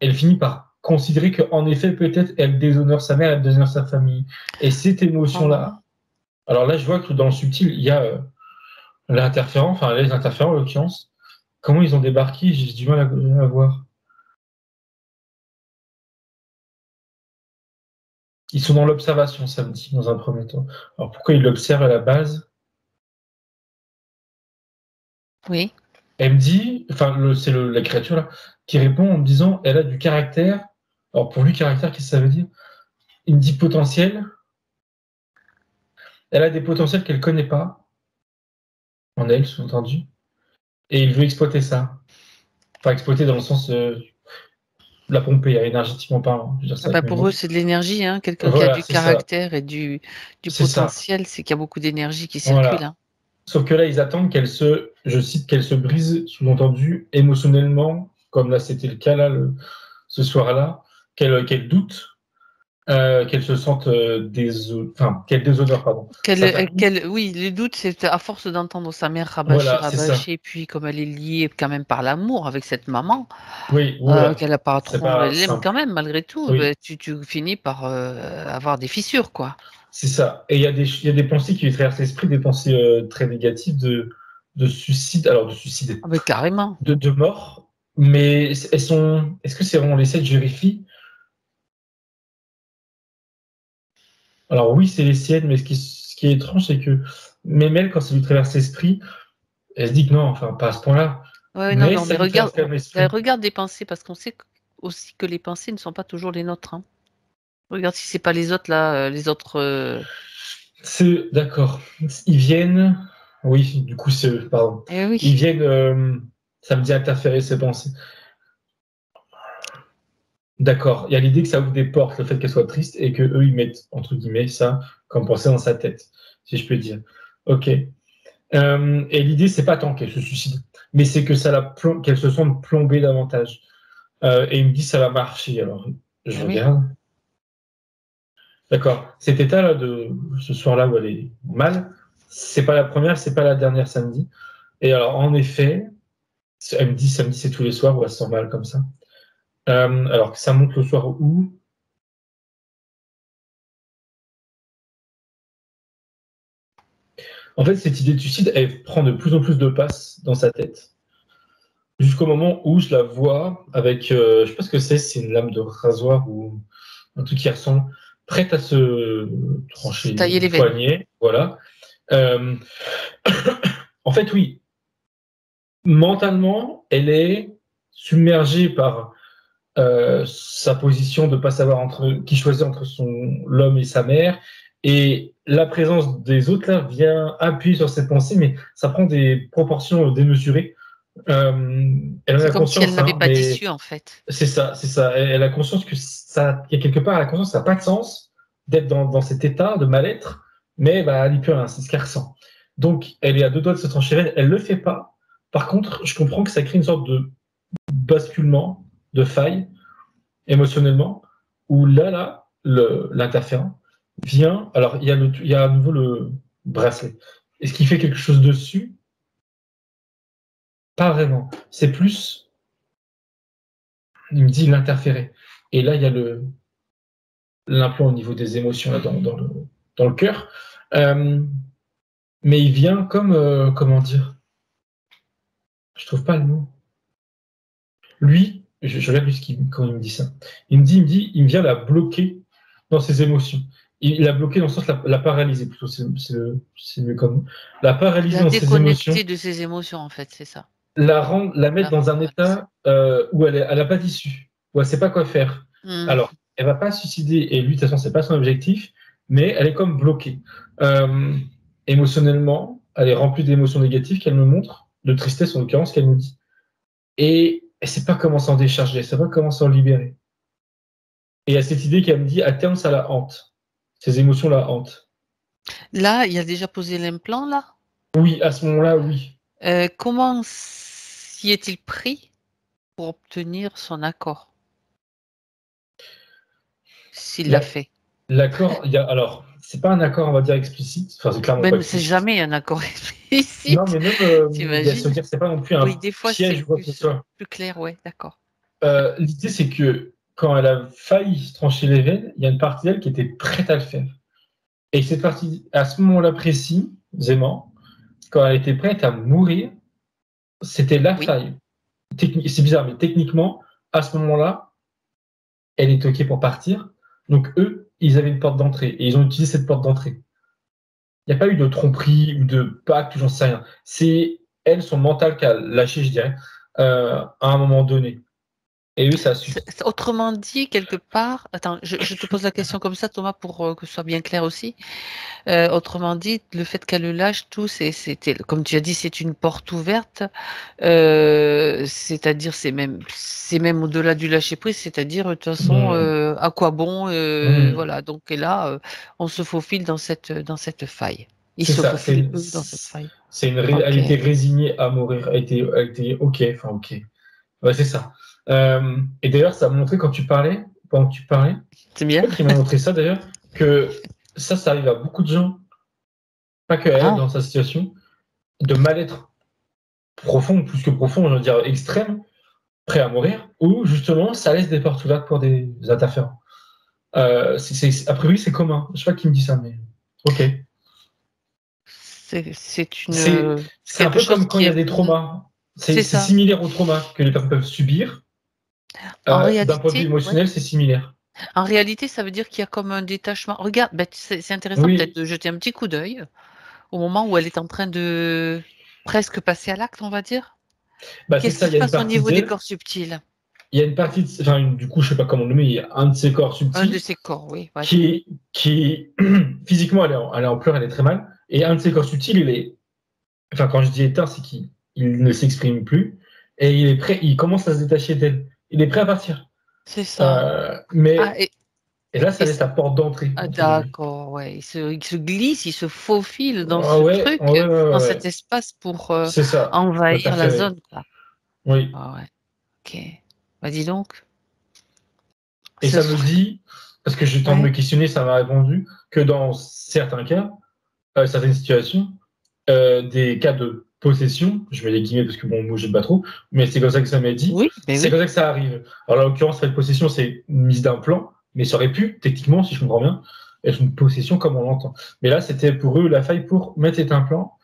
elle finit par considérer qu'en effet, peut-être, elle déshonore sa mère, elle déshonore sa famille. Et cette émotion-là, alors là, je vois que dans le subtil, il y a l'interférent, enfin les interférents en l'occurrence. Comment ils ont débarqué, j'ai du mal à voir. Ils sont dans l'observation samedi, dans un premier temps. Alors pourquoi ils l'observent à la base? Oui. Elle me dit, enfin, c'est la créature là, qui répond en me disant, elle a du caractère. Alors pour lui, caractère, qu'est-ce que ça veut dire? Il me dit potentiel. Elle a des potentiels qu'elle ne connaît pas, en elle, sous-entendu. Et il veut exploiter ça. Enfin, exploiter dans le sens la pomper, énergétiquement parlant. Je veux dire ça avec mes Pour eux, mots. c'est de l'énergie. Hein. Quelqu'un qui a Voilà, du c'est ça. caractère et du C'est ça. potentiel, c'est qu'il y a beaucoup d'énergie qui circule. Voilà. Hein. Sauf que là, ils attendent je cite, qu'elle se brise, sous-entendu, émotionnellement, comme là, c'était le cas là, ce soir-là, qu'elle doute, qu'elle se sente qu'elle déshonore, pardon. Oui, le doute, c'est à force d'entendre sa mère rabâcher, Voilà, c'est ça. rabâcher, puis comme elle est liée quand même par l'amour avec cette maman, Oui, voilà. qu'elle a pas C'est trop, pas elle l'aime simple. quand même malgré tout, Oui, tu finis par avoir des fissures, quoi. c'est ça. Et il y a des pensées qui lui traversent l'esprit, des pensées très négatives de suicide, alors de suicide, Ah, mais carrément. de mort, mais est-ce que c'est vraiment les 7, je vérifie? Alors oui, c'est les siennes, mais ce qui est étrange, c'est que même elle, quand ça lui traverse l'esprit, elle se dit que non, enfin pas à ce point-là, Ouais, non, mais non, ça mais lui traverse regarde, quand même l'esprit. regarde des pensées parce qu'on sait aussi que les pensées ne sont pas toujours les nôtres. Hein. Regarde si c'est pas les autres là, les autres. C'est d'accord. Ils viennent, oui, du coup, pardon, Eh ils oui. viennent, ça me dit interférer ses pensées. D'accord. Il y a l'idée que ça ouvre des portes, le fait qu'elle soit triste, et que eux ils mettent entre guillemets ça comme pensée dans sa tête, si je peux dire. Ok. Et l'idée, c'est pas tant qu'elle se suicide, mais c'est que qu'elle se sente plombée davantage. Et il me dit ça va marcher. Alors, je Eh oui. regarde. D'accord. Cet état-là de ce soir-là où elle est mal, c'est pas la première, c'est pas la dernière samedi. Et alors, en effet, elle me dit samedi, c'est tous les soirs où elle se sent mal comme ça. Alors que ça monte le soir où? En fait, cette idée de suicide, elle prend de plus en plus de place dans sa tête. Jusqu'au moment où je la vois avec, je sais pas ce que c'est une lame de rasoir ou un truc qui ressemble, prête à se Se trancher tailler le les veines. poignet, voilà. Euh, en fait, oui, mentalement, elle est submergée par sa position de ne pas savoir qui choisit entre l'homme et sa mère. Et la présence des autres là vient appuyer sur cette pensée, mais ça prend des proportions démesurées. Elle en C'est a comme si elle conscience, n'avait hein, pas mais d'issue en fait. c'est ça, c'est ça. Elle a conscience que il y a quelque part, elle a conscience que ça n'a pas de sens d'être dans cet état de mal-être, mais bah, elle n'y peut rien, c'est ce qu'elle ressent. Donc, elle est à deux doigts de se trancher veine, elle ne le fait pas. Par contre, je comprends que ça crée une sorte de basculement, de faille, émotionnellement, où l'interférent vient. Alors, il y a à nouveau le bracelet. Est-ce qu'il fait quelque chose dessus? Pas vraiment. C'est plus, il me dit l'interférer. Et là, il y a l'implant au niveau des émotions là, dans le cœur. Euh, mais il vient comme, comment dire? Je trouve pas le mot. Lui, je regarde lui quand il me dit ça. Il me vient la bloquer dans ses émotions. Il l'a bloqué dans le sens la paralyser plutôt, c'est mieux comme la paralyser La dans ses émotions, déconnecter de ses émotions, en fait, c'est ça. la mettre La dans un paralysie. état où elle a pas d'issue, où elle sait pas quoi faire. Hmm. Alors, elle va pas se suicider et lui de toute façon c'est pas son objectif, mais elle est comme bloquée émotionnellement. Elle est remplie d'émotions négatives qu'elle me montre, de tristesse en l'occurrence qu'elle nous dit, et elle sait pas comment s'en décharger, elle sait pas comment s'en libérer. Et il y a cette idée qu'elle me dit à terme ça la hante, ces émotions la hantent. Là, il a déjà posé l'implant, là. Oui, à ce moment-là, oui. Comment s'y est-il pris pour obtenir son accord? S'il l'a fait. L'accord, alors, c'est pas un accord, on va dire, explicite. Enfin, c'est clairement pas Ben, c'est explicite. jamais un accord explicite. Non, mais même, il y a se dire, c'est pas non plus un Oui, des fois, piège c'est ou quoi que ce soit. plus clair, ouais, d'accord. L'idée, c'est que quand elle a failli se trancher les veines, il y a une partie d'elle qui était prête à le faire. Et cette partie, à ce moment-là précisément, quand elle était prête à mourir, c'était la Oui. faille. C'est bizarre, mais techniquement, à ce moment-là, elle est OK pour partir. Donc, eux, ils avaient une porte d'entrée et ils ont utilisé cette porte d'entrée. Il n'y a pas eu de tromperie ou de pacte, j'en sais rien. C'est elle, son mental qui a lâché, je dirais, à un moment donné. Et eux, ça a su. Autrement dit, quelque part, attends, je te pose la question comme ça, Thomas, pour que ce soit bien clair aussi. Autrement dit, le fait qu'elle le lâche tout, c'était, comme tu as dit, c'est une porte ouverte. C'est-à-dire, c'est même au-delà du lâcher prise. C'est-à-dire, de toute façon, à quoi bon, voilà. Donc, et là, on se faufile dans cette faille. Il C'est se ça. faufile eux dans cette faille. Elle Ok. était résignée à mourir. Elle était OK. Enfin, OK. Ouais, c'est ça. Et d'ailleurs, ça m'a montré pendant que tu parlais, C'est je bien. crois qu'il m'a montré ça d'ailleurs, que ça arrive à beaucoup de gens, pas que elle, Ah, dans sa situation, de mal-être profond, plus que profond, je veux dire extrême, prêt à mourir, ou justement, ça laisse des portes ouvertes pour des interférents. A priori, c'est commun. Je sais pas qui me dit ça, mais OK. c'est C'est un quelque peu chose comme quand qui il y a est. des traumas. C'est C'est ça. similaire aux traumas que les personnes peuvent subir. En D'un point de vue réalité, ouais. émotionnel, c'est similaire. En réalité, ça veut dire qu'il y a comme un détachement. Regarde, ben, c'est intéressant peut-être Oui, de jeter un petit coup d'œil au moment où elle est en train de presque passer à l'acte, on va dire. bah c'est Qu'est-ce ça, qui il se y a une passe au partie niveau des d'elle, corps subtils? il y a une partie, enfin, du coup, je sais pas comment le nommer, il y a un de ses corps Un de subtils ces corps, oui, vas-y. qui physiquement, elle est en pleurs, elle est très mal. Et un de ses corps subtils, enfin, quand je dis éteint, c'est qu'il ne s'exprime plus. Et il est prêt, il commence à se détacher d'elle. Il est prêt à partir. C'est ça. Ah, Mais et là, ça et laisse la porte d'entrée, ah, entre guillemets. d'accord, ouais. Il se glisse, il se faufile dans Ah ce ouais, truc, ouais, ouais, ouais, dans cet ouais. espace pour C'est ça, envahir la l'interférer. zone, quoi. Oui. Ah ouais, ok. Bah dis donc, Et ce ça me serait. dit, parce que j'ai tenté de Ouais. me questionner, ça m'a répondu, que dans certains cas, certaines situations, des cas de possession, je mets les guillemets parce que bon, moi j'aime pas trop, mais c'est comme ça que ça m'a dit, Oui, ben c'est comme oui. ça que ça arrive. Alors, en l'occurrence, cette possession, c'est une mise d'un plan, mais ça aurait pu, techniquement, si je comprends bien, être une possession comme on l'entend. Mais là, c'était pour eux la faille pour mettre cet implant.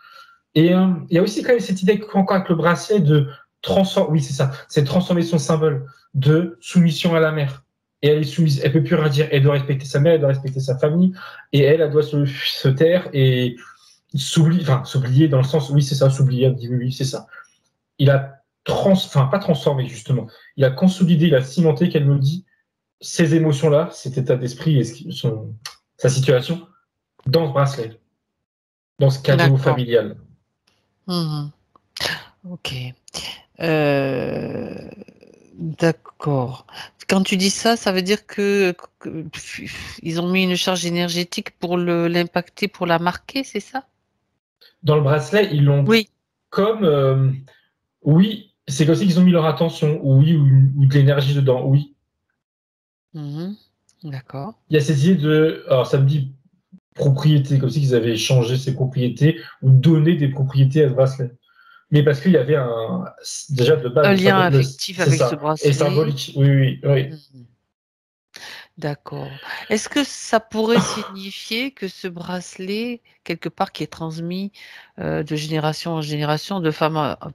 Et il y a aussi quand même cette idée encore avec le bracelet de transformer, oui, c'est ça, c'est transformer son symbole de soumission à la mère. Et elle est soumise, elle peut plus rien dire, elle doit respecter sa mère, elle doit respecter sa famille, et elle doit se taire et s'oublier dans le sens, oui, c'est ça, s'oublier, elle dit oui, oui, c'est ça. Il a pas transformé justement, il a consolidé, il a cimenté qu'elle me dit ces émotions-là, cet état d'esprit et sa situation dans ce bracelet, dans ce cadeau D'accord. familial. Mhm. Ok. Euh, D'accord. Quand tu dis ça, ça veut dire que ils ont mis une charge énergétique pour l'impacter, pour la marquer, c'est ça? Dans le bracelet, ils l'ont Oui. comme, oui, c'est comme si ils ont mis leur attention, oui, ou de l'énergie dedans, oui. Mhm. D'accord. Il y a cette idée alors ça me dit propriété, comme si ils avaient changé ses propriétés ou donné des propriétés à ce bracelet. Mais parce qu'il y avait déjà de base, Un lien affectif c'est avec ce ça, et bracelet. symbolique, oui, oui, oui. Mhm. D'accord. Est-ce que ça pourrait signifier que ce bracelet, quelque part, qui est transmis de génération en génération,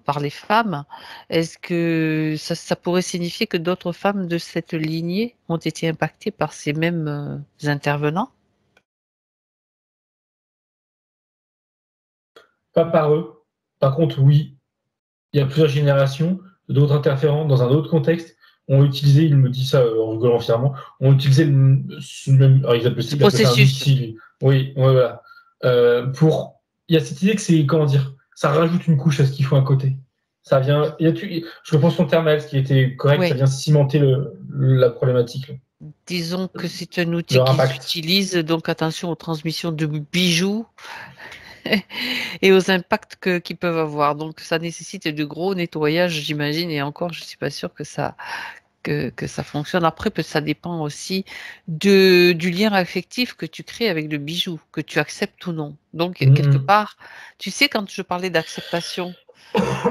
par les femmes, est-ce que ça pourrait signifier que d'autres femmes de cette lignée ont été impactées par ces mêmes intervenants? Pas par eux. Par contre, oui, il y a plusieurs générations, d'autres interférents dans un autre contexte ont utilisé, il me dit ça en rigolant fièrement, ont utilisé ce même, alors Ce il appelle ça un processus. outil, lui. Oui, ouais, voilà. Il y a cette idée que c'est, comment dire, ça rajoute une couche à ce qu'ils font à côté. Ça vient, je reprends son terme à elle, ce qui était correct, ça Oui. vient cimenter la problématique, Disons que c'est un outil leur qu'ils impact. utilisent, donc attention aux transmissions de bijoux et aux impacts qu'ils peuvent avoir. Donc ça nécessite de gros nettoyages, j'imagine, et encore, je ne suis pas sûre que ça fonctionne. Après, ça dépend aussi du lien affectif que tu crées avec le bijou, que tu acceptes ou non. Donc, quelque part, tu sais, quand je parlais d'acceptation,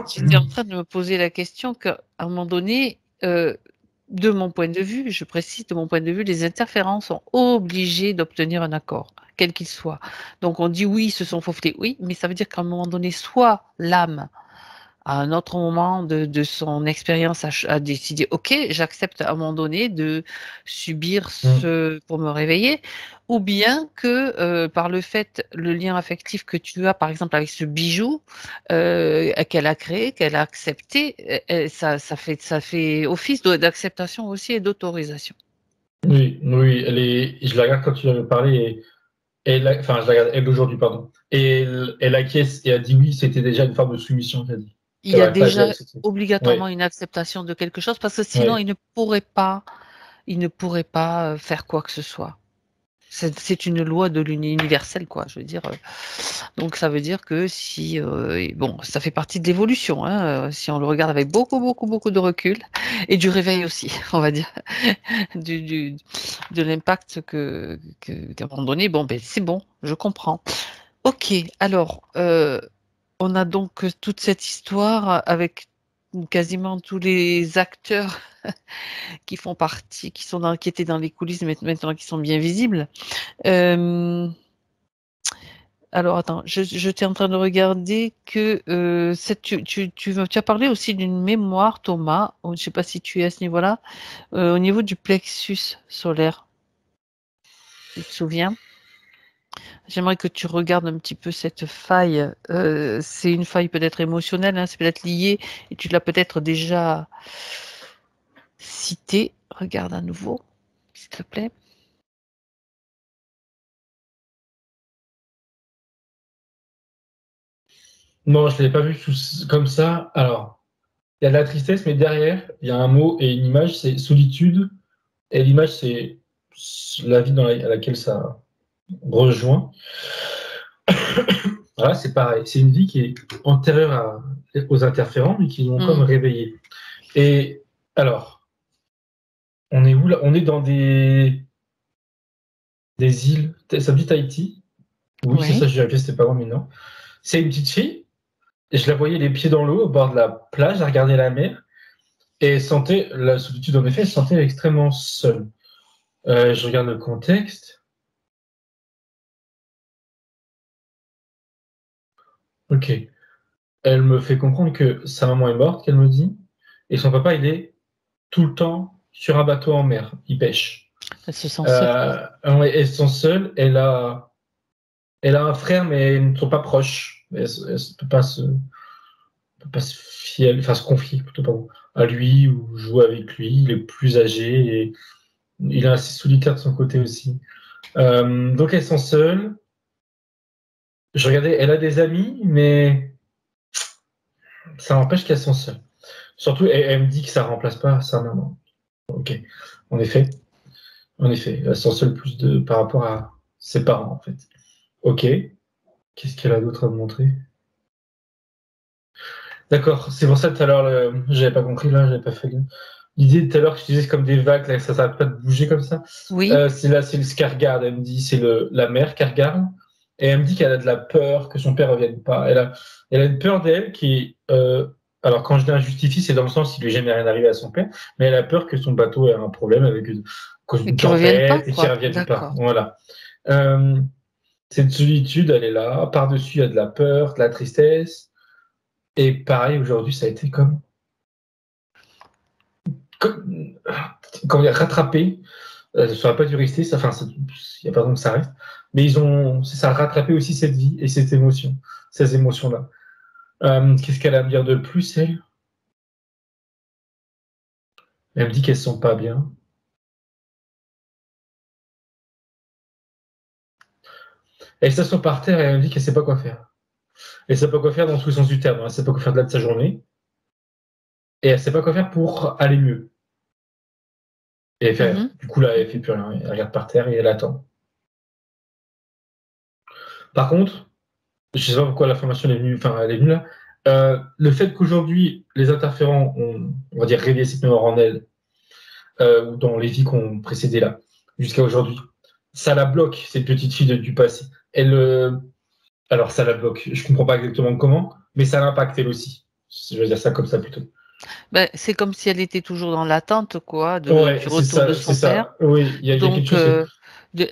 j'étais en train de me poser la question qu'à un moment donné, de mon point de vue, je précise, de mon point de vue, les interférents sont obligés d'obtenir un accord, quel qu'il soit. Donc on dit oui, ils se sont faufilés, oui, mais ça veut dire qu'à un moment donné, soit l'âme à un autre moment de son expérience, a décidé, OK, j'accepte à un moment donné de subir ce pour me réveiller, ou bien que par le lien affectif que tu as, par exemple, avec ce bijou qu'elle a créé, qu'elle a accepté, ça fait office d'acceptation aussi et d'autorisation. Oui, oui, je la regarde quand tu avais parlé enfin, je la regarde elle aujourd'hui, pardon. Et elle acquiesce et a dit oui, c'était déjà une forme de soumission, qu'elle a dit. Il Qu'elle y a n'aurait pas dû déjà accepter. obligatoirement Ouais, une acceptation de quelque chose parce que sinon ouais. il ne pourrait pas faire quoi que ce soit. C'est une loi de l'universel, quoi, je veux dire. Donc ça veut dire que si, bon, ça fait partie de l'évolution, hein, si on le regarde avec beaucoup, beaucoup, beaucoup de recul et du réveil aussi, on va dire, de l'impact qu'à un moment donné, bon, ben c'est bon, je comprends. Ok, alors, on a donc toute cette histoire avec quasiment tous les acteurs qui font partie, qui étaient dans les coulisses, mais maintenant qui sont bien visibles. Alors attends, j'étais en train de regarder que tu as parlé aussi d'une mémoire, Thomas. Je ne sais pas si tu es à ce niveau-là, au niveau du plexus solaire. Tu te souviens? J'aimerais que tu regardes un petit peu cette faille. C'est une faille peut-être émotionnelle, hein, c'est peut-être lié, et tu l'as peut-être déjà citée. Regarde à nouveau, s'il te plaît. Non, je ne l'avais pas vu comme ça. Alors, il y a de la tristesse, mais derrière, il y a un mot et une image, c'est solitude. Et l'image, c'est la vie à laquelle ça rejoint. Voilà, c'est pareil. C'est une vie qui est antérieure aux interférents, mais qui ont comme réveillé. Et alors, on est où là? On est dans des îles. Ça me dit Tahiti? Oui, c'est Oui. ça, j'ai vérifié, c'était pas loin, mais non. C'est une petite fille, et je la voyais les pieds dans l'eau, au bord de la plage, à regarder la mer, et elle sentait, la solitude en effet, elle se sentait extrêmement seule. Je regarde le contexte. Ok. Elle me fait comprendre que sa maman est morte, qu'elle me dit, et son papa, il est tout le temps sur un bateau en mer, il pêche. Elle se sent seule. Ouais, elles sont seules, elle a un frère, mais ils ne sont pas proches. Elle ne peut pas se fier, enfin se confier plutôt pardon, à lui ou jouer avec lui. Il est plus âgé et il est assez solitaire de son côté aussi. Donc elles sont seules. Je regardais, elle a des amis, mais ça n'empêche qu'elles sont seules. Surtout, elle me dit que ça remplace pas sa maman. Ok, en effet, elles sont seules par rapport à ses parents en fait. Ok, qu'est-ce qu'elle a d'autre à me montrer? D'accord, c'est pour ça tout à l'heure, j'avais pas compris là, j'avais pas fait l'idée tout à l'heure que je disais c'est comme des vagues, là, ça s'arrête pas de bouger comme ça. Oui. C'est là, c'est le Skargard, elle me dit, c'est la mère Kargard, et elle me dit qu'elle a de la peur que son père revienne pas. Elle a une peur d'elle qui est Alors, quand je dis injustifié, c'est dans le sens qu'il lui est jamais rien arrivé à son père, mais elle a peur que son bateau ait un problème avec à cause Et d'une qu'ils reviennent pas, tempête et qu'il quoi. revienne pas. D'accord. Voilà. Cette solitude, elle est là. Par-dessus, il y a de la peur, de la tristesse. Et pareil, aujourd'hui, ça a été comment dire, rattrapé. Ça ne saurait pas dû rester, il n'y a pas besoin que ça reste. Mais ça a rattrapé aussi cette vie et cette émotion, ces émotions-là. Qu'est-ce qu'elle a à me dire de plus, elle? Elle me dit qu'elles ne sont pas bien. Elle s'assoit par terre et elle me dit qu'elle ne sait pas quoi faire. Elle ne sait pas quoi faire dans tous les sens du terme. Elle ne sait pas quoi faire de là de sa journée. Et elle ne sait pas quoi faire pour aller mieux. Et du coup, là, elle ne fait plus rien. Elle regarde par terre et elle attend. Par contre, je ne sais pas pourquoi l'information elle est venue là. Le fait qu'aujourd'hui, les interférents ont, on va dire, réveillé cette mémoire en elle, ou dans les vies qu'on précédait là, jusqu'à aujourd'hui, ça la bloque, cette petite fille du passé. Alors, ça la bloque. Je ne comprends pas exactement comment, mais ça l'impacte elle aussi. Je vais dire ça comme ça plutôt. Ben, c'est comme si elle était toujours dans l'attente, quoi, du Ouais, c'est retour de ça, c'est son père. ça. Oui, il y a quelque Donc, chose.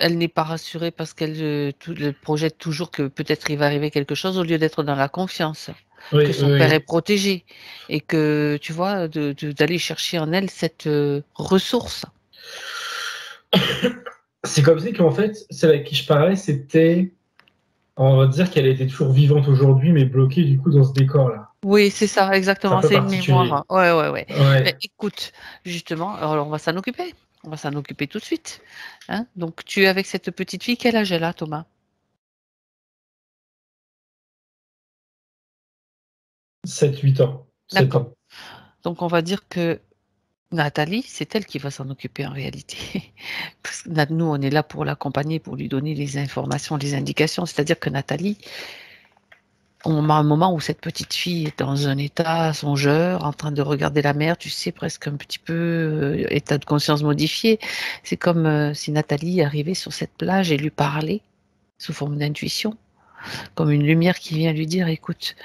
elle n'est pas rassurée parce qu'elle projette toujours que peut-être il va arriver quelque chose au lieu d'être dans la confiance, que Oui, son père est oui. protégé et que, tu vois, d'aller chercher en elle cette ressource. C'est comme si qu'en fait, celle avec qui je parlais, c'était. On va dire qu'elle était toujours vivante aujourd'hui, mais bloquée du coup dans ce décor-là. Oui, c'est ça, C'est un exactement, peu c'est une particulier. mémoire. Ouais, ouais, ouais. Mais Ouais. écoute, justement, alors on va s'en occuper. On va s'en occuper tout de suite. Hein. Donc, tu es avec cette petite fille, quel âge elle a, Thomas? 7-8 ans. 7 D'accord. ans. Donc, on va dire que Nathalie, c'est elle qui va s'en occuper en réalité. Parce que nous, on est là pour l'accompagner, pour lui donner les informations, les indications. C'est-à-dire que Nathalie, on a un moment où cette petite fille est dans un état songeur, en train de regarder la mer, tu sais, presque un petit peu état de conscience modifié. C'est comme si Nathalie arrivait sur cette plage et lui parlait sous forme d'intuition, comme une lumière qui vient lui dire, écoute,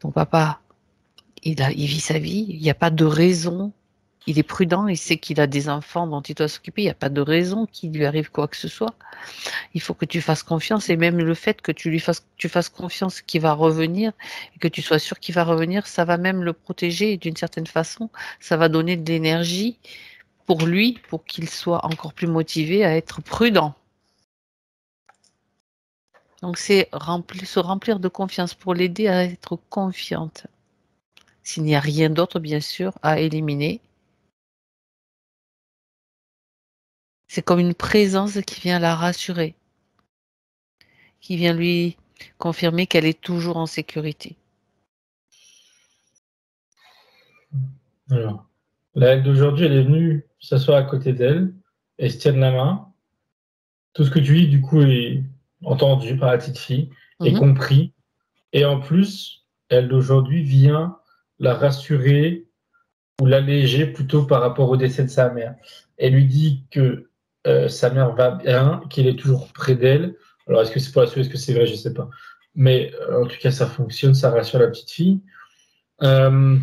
ton papa, il vit sa vie, il n'y a pas de raison. Il est prudent, il sait qu'il a des enfants dont il doit s'occuper, il n'y a pas de raison qu'il lui arrive quoi que ce soit. Il faut que tu fasses confiance et même le fait que tu fasses confiance qu'il va revenir et que tu sois sûr qu'il va revenir, ça va même le protéger d'une certaine façon. Ça va donner de l'énergie pour lui, pour qu'il soit encore plus motivé à être prudent. Donc c'est se remplir de confiance pour l'aider à être confiante. S'il n'y a rien d'autre, bien sûr, à éliminer, c'est comme une présence qui vient la rassurer, qui vient lui confirmer qu'elle est toujours en sécurité. Alors, la elle d'aujourd'hui, elle est venue s'asseoir à côté d'elle et se tienne la main. Tout ce que tu dis, du coup, est entendu par la petite fille et Mhm. compris. Et en plus, elle d'aujourd'hui vient la rassurer ou l'alléger plutôt par rapport au décès de sa mère. Elle lui dit que sa mère va bien, qu'il est toujours près d'elle. Alors, est-ce que c'est pour la suite, est-ce que c'est vrai, je ne sais pas. Mais en tout cas, ça fonctionne, ça rassure la petite fille. Euh,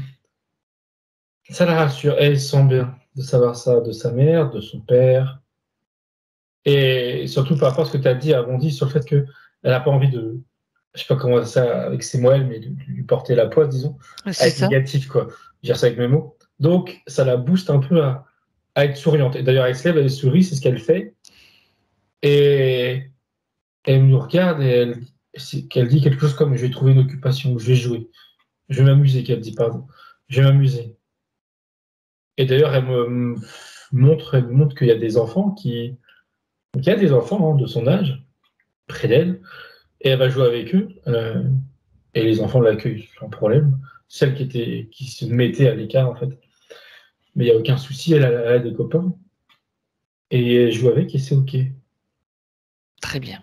Ça la rassure, elle sent bien de savoir ça de sa mère, de son père, et surtout par rapport à ce que tu as dit, Abondi, sur le fait qu'elle n'a pas envie de, je sais pas comment dire ça avec ses mots, mais de lui porter la poisse, disons, à C'est être ça. négatif, quoi. Je gère ça avec mes mots. Donc, ça la booste un peu à être souriante. Et d'ailleurs, elle se lève, elle sourit, c'est ce qu'elle fait, et elle nous regarde et qu'elle dit quelque chose comme je vais trouver une occupation, je vais jouer, je vais m'amuser, qu'elle dit, pardon, je vais m'amuser. Et d'ailleurs, elle me montre qu'il y a des enfants donc, il y a des enfants de son âge près d'elle, et elle va jouer avec eux, et les enfants l'accueillent sans problème. Celle qui se mettait à l'écart, en fait. Mais il n'y a aucun souci, elle a des copains, et elle joue avec, et c'est OK. Très bien.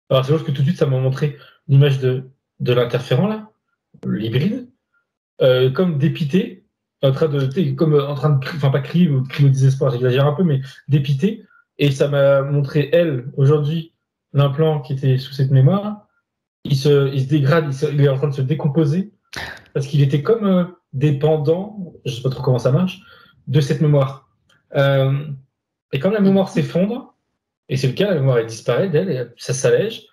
Alors, c'est juste que tout de suite, ça m'a montré l'image de l'interférent, là, l'hybride, comme dépité, en train de, enfin pas crier ou crier au désespoir, j'exagère un peu, mais dépité. Et ça m'a montré, elle, aujourd'hui, l'implant qui était sous cette mémoire, il se dégrade, il est en train de se décomposer. parce qu'il était comme dépendant, je ne sais pas trop comment ça marche, de cette mémoire. Et quand la mémoire s'effondre, et c'est le cas, la mémoire elle disparaît d'elle, et ça s'allège,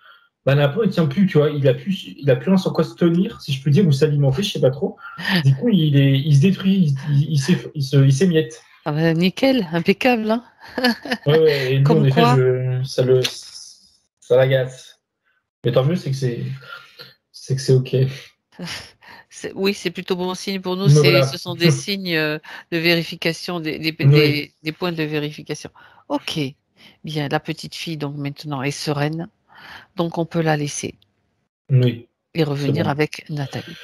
bah, l'implant il tient plus, tu vois, il a plus rien sur quoi se tenir, si je peux dire, ou s'alimenter, je sais pas trop. Du coup, il se détruit, il s'émiette. Ah ben, nickel, impeccable, hein. Ouais, ouais, et lui, en Comme effet, quoi, ça l'agace. Mais tant mieux, c'est que c'est OK. oui, c'est plutôt bon signe pour nous. Mais Ce voilà. sont des signes de vérification, Oui, des points de vérification. Ok, bien, la petite fille donc maintenant est sereine, donc on peut la laisser oui, et c'est revenir bon. avec Nathalie.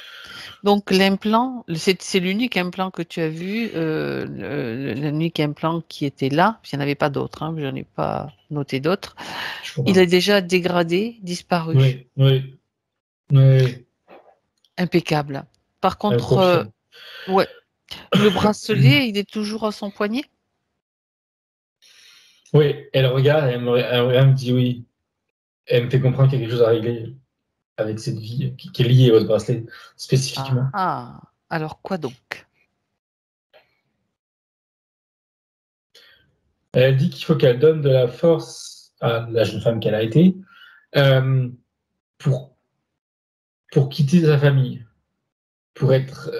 Donc l'implant, c'est l'unique implant que tu as vu, l'unique implant qui était là. Il n'y en avait pas d'autres, hein, je n'en ai pas noté d'autres. Je crois Il pas. est déjà dégradé, disparu. Oui, oui, oui, Impeccable. Par elle contre, confirme. ouais, le bracelet, il est toujours à son poignet? Oui, elle regarde, elle me dit oui. Elle me fait comprendre qu'il y a quelque chose à régler avec cette vie qui est liée au bracelet Ah spécifiquement. ah! Alors quoi donc? Elle dit qu'il faut qu'elle donne de la force à la jeune femme qu'elle a été euh, pour, pour quitter sa famille, pour être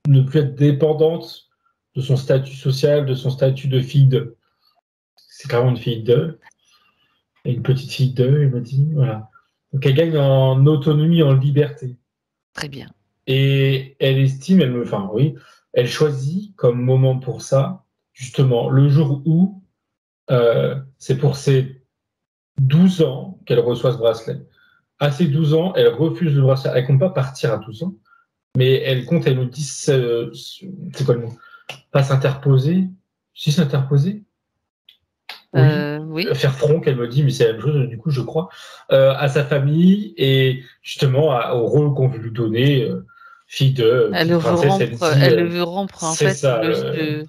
ne plus être dépendante de son statut social, de son statut de fille de. C'est clairement une fille de, et une petite fille de, elle me dit, voilà. Donc elle gagne en autonomie, en liberté. Très bien. Et elle estime, enfin oui, elle choisit comme moment pour ça, justement, le jour où c'est pour ses 12 ans qu'elle reçoit ce bracelet. À ses 12 ans, elle refuse le bracelet. Elle compte pas partir à 12 ans, mais elle compte, elle nous dit, c'est quoi le mot? Pas s'interposer. Si s'interposer? Oui. Oui, Faire front, qu'elle me dit, mais c'est la même chose, du coup, je crois, à sa famille et justement au rôle qu'on veut lui donner, fille de petite princesse, elle dit, elle veut rompre en c'est fait ça, le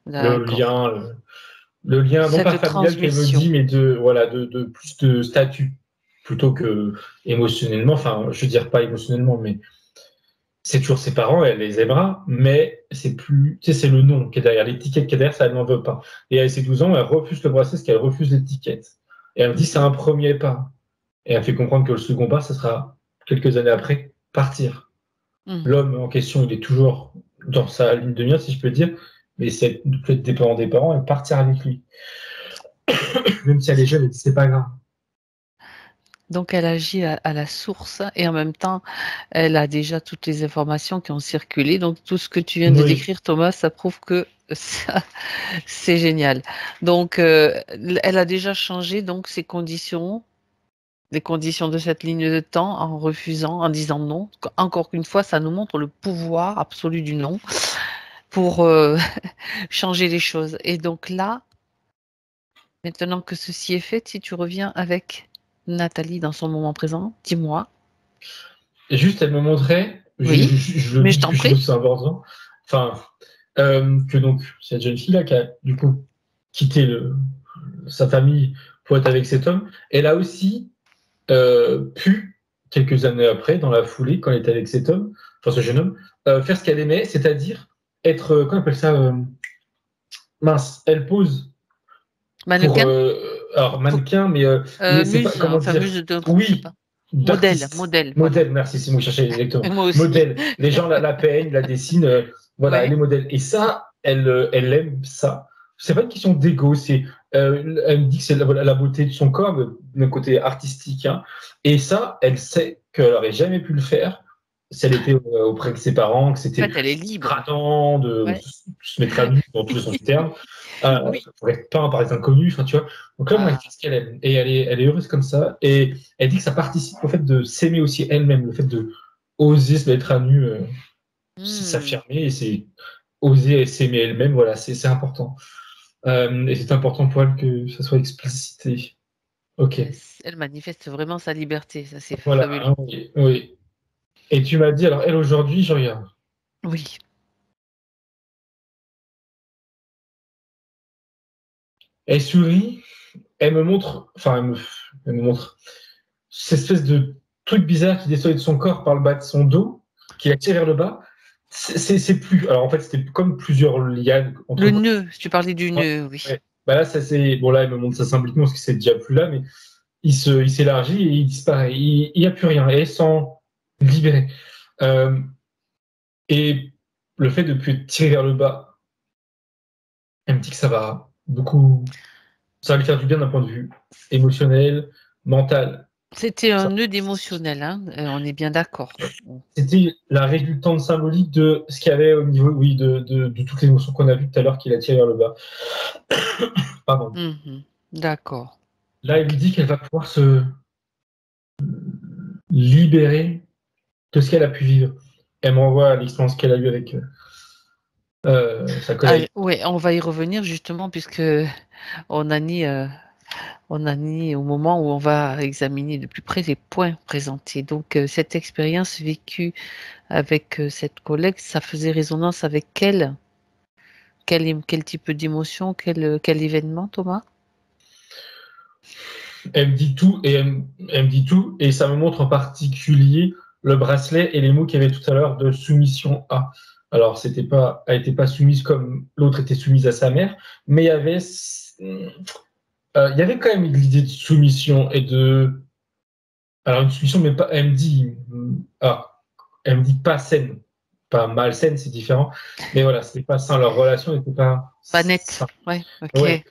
d'accord. lien, le lien, non pas Cette familial qu'elle me dit, transmission. mais voilà, de plus de statut plutôt que émotionnellement. Enfin, je veux dire pas émotionnellement, mais c'est toujours ses parents, elle les aimera, mais c'est plus, tu sais, c'est le nom qui est derrière, l'étiquette qui est derrière, ça, elle n'en veut pas. Et à ses 12 ans, elle refuse le bracelet parce qu'elle refuse l'étiquette. Et elle me dit, c'est un premier pas. Et elle fait comprendre que le second pas, ce sera quelques années après, partir. Mhm. L'homme en question, il est toujours dans sa ligne de mire, si je peux dire, mais c'est de plus être dépendant des parents et partir avec lui. Même si elle est jeune, elle dit, c'est pas grave. Donc elle agit à la source et en même temps, elle a déjà toutes les informations qui ont circulé. Donc tout ce que tu viens de Oui, décrire, Thomas, ça prouve que ça, c'est génial. Donc elle a déjà changé donc ses conditions, les conditions de cette ligne de temps en refusant, en disant non. Encore une fois, ça nous montre le pouvoir absolu du non pour changer les choses. Et donc là, maintenant que ceci est fait, si tu reviens avec Nathalie dans son moment présent, dis-moi. et juste, elle me montrait, Oui, je le mais dis je parce t'en que je trouve que prie. c'est important, enfin, que donc, cette jeune fille-là qui a du coup quitté sa famille pour être avec cet homme, elle a aussi pu, quelques années après, dans la foulée, quand elle était avec cet homme, enfin ce jeune homme, faire ce qu'elle aimait, c'est-à-dire être, comment on appelle ça, mince, elle pose pour, Mannequin? alors mannequin, mais c'est pas, Muse, comment enfin dire, muse de, je sais oui, pas. Modèle, d'artiste, modèle, voilà. modèle, merci, c'est moi qui cherchais exactement, Moi aussi. modèle. Les gens la peignent, la dessinent, voilà, elle Oui. est modèle. Et ça, elle aime ça. C'est pas une question d'ego, elle me dit que c'est la beauté de son corps, le côté artistique, hein. Et ça, elle sait qu'elle n'aurait jamais pu le faire si elle était auprès de ses parents, que En c'était fait, elle est libre. gradant de Ouais. se mettre à nu dans tous les sens du terme, Oui. pour être peint par des inconnus, enfin tu vois. Donc là, on a Ah. fait ce qu'elle aime. Et elle est heureuse comme ça. Et elle dit que ça participe au fait de s'aimer aussi elle-même, le fait de oser se mettre à nu, c'est Hmm. s'affirmer et c'est oser s'aimer elle-même, voilà, c'est important. Et c'est important pour elle que ça soit explicité. Ok. Elle manifeste vraiment sa liberté. Ça, c'est Voilà, fabuleux. hein, oui, oui. Et tu m'as dit, alors elle aujourd'hui, je regarde. Oui. Elle sourit, elle me montre, enfin, elle me montre cette espèce de truc bizarre qui descendait de son corps par le bas de son dos, qui la tire vers le bas. C'est plus. Alors en fait, c'était comme plusieurs lianes. Le nœud, tu parlais du nœud, oui. Ouais. Bah là, ça c'est. Bon, là, il me montre ça symboliquement parce que c'est déjà plus là, mais il s'élargit et il disparaît. Il n'y a plus rien. Et sans libérer. Et le fait de plus tirer vers le bas, elle me dit que ça va beaucoup. Ça va lui faire du bien d'un point de vue émotionnel, mental. C'était un nœud d'émotionnel, hein, on est bien d'accord. C'était la résultante symbolique de ce qu'il y avait au niveau, oui, de toutes les émotions qu'on a vues tout à l'heure qu'il a tiré vers le bas. Pardon. D'accord. Là, il lui dit qu'elle va pouvoir se libérer de ce qu'elle a pu vivre. Elle m'envoie l'expérience qu'elle a eue avec sa collègue. Oui, on va y revenir justement puisque on a mis au moment où on va examiner de plus près les points présentés. Donc, cette expérience vécue avec cette collègue, ça faisait résonance avec quel type d'émotion, quel événement, Thomas? Elle me dit tout et elle me dit tout et ça me montre en particulier le bracelet et les mots qu'il y avait tout à l'heure de soumission à. Alors, elle n'était pas soumise comme l'autre était soumise à sa mère, mais il y avait quand même l'idée de soumission et de. Alors, une soumission, mais pas. Elle me dit pas saine, pas malsaine, c'est différent. Mais voilà, c'était pas sain. Leur relation n'était pas. Pas nette. Sain. Ouais, ok. Ouais.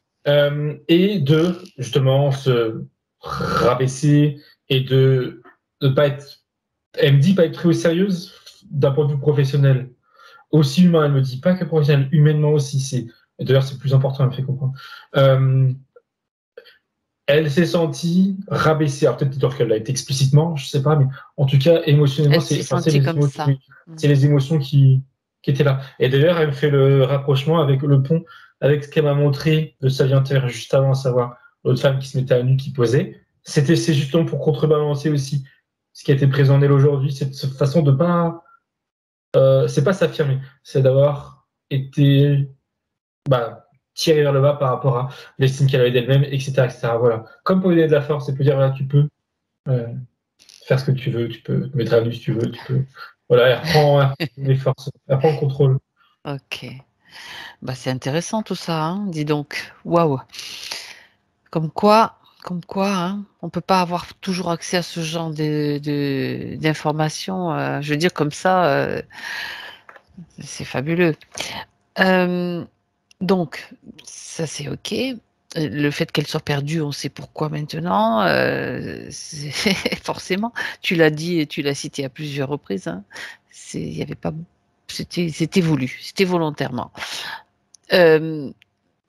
Et de justement se rabaisser et de pas être. Elle me dit pas être très sérieuse d'un point de vue professionnel. Aussi humain, elle me dit pas que professionnel, humainement aussi. D'ailleurs, c'est plus important, elle me fait comprendre. Elle s'est sentie rabaissée. Alors peut-être qu'elle l'a été explicitement, je sais pas, mais en tout cas, émotionnellement, c'est les émotions qui étaient là. Et d'ailleurs, elle me fait le rapprochement avec le pont, avec ce qu'elle m'a montré de sa vie antérieure juste avant, à savoir l'autre femme qui se mettait à nu, qui posait. C'est justement pour contrebalancer aussi ce qui a été présent en elle aujourd'hui, cette façon de pas. C'est pas s'affirmer, c'est d'avoir été tiré vers le bas par rapport à l'estime qu'elle avait d'elle-même, etc., etc. Voilà. Comme pour lui donner de la force, c'est pour dire voilà, tu peux faire ce que tu veux, tu peux te mettre à nu si tu veux, tu peux. Voilà, elle reprend les forces, elle reprend le contrôle. Ok. C'est intéressant tout ça, hein, dis donc. Waouh. Comme quoi, hein, on peut pas avoir toujours accès à ce genre d'informations. Je veux dire comme ça, c'est fabuleux. Donc, ça c'est ok. Le fait qu'elle soit perdue, on sait pourquoi maintenant. Forcément, tu l'as dit et tu l'as cité à plusieurs reprises. Hein, il y avait pas, c'était voulu, c'était volontairement.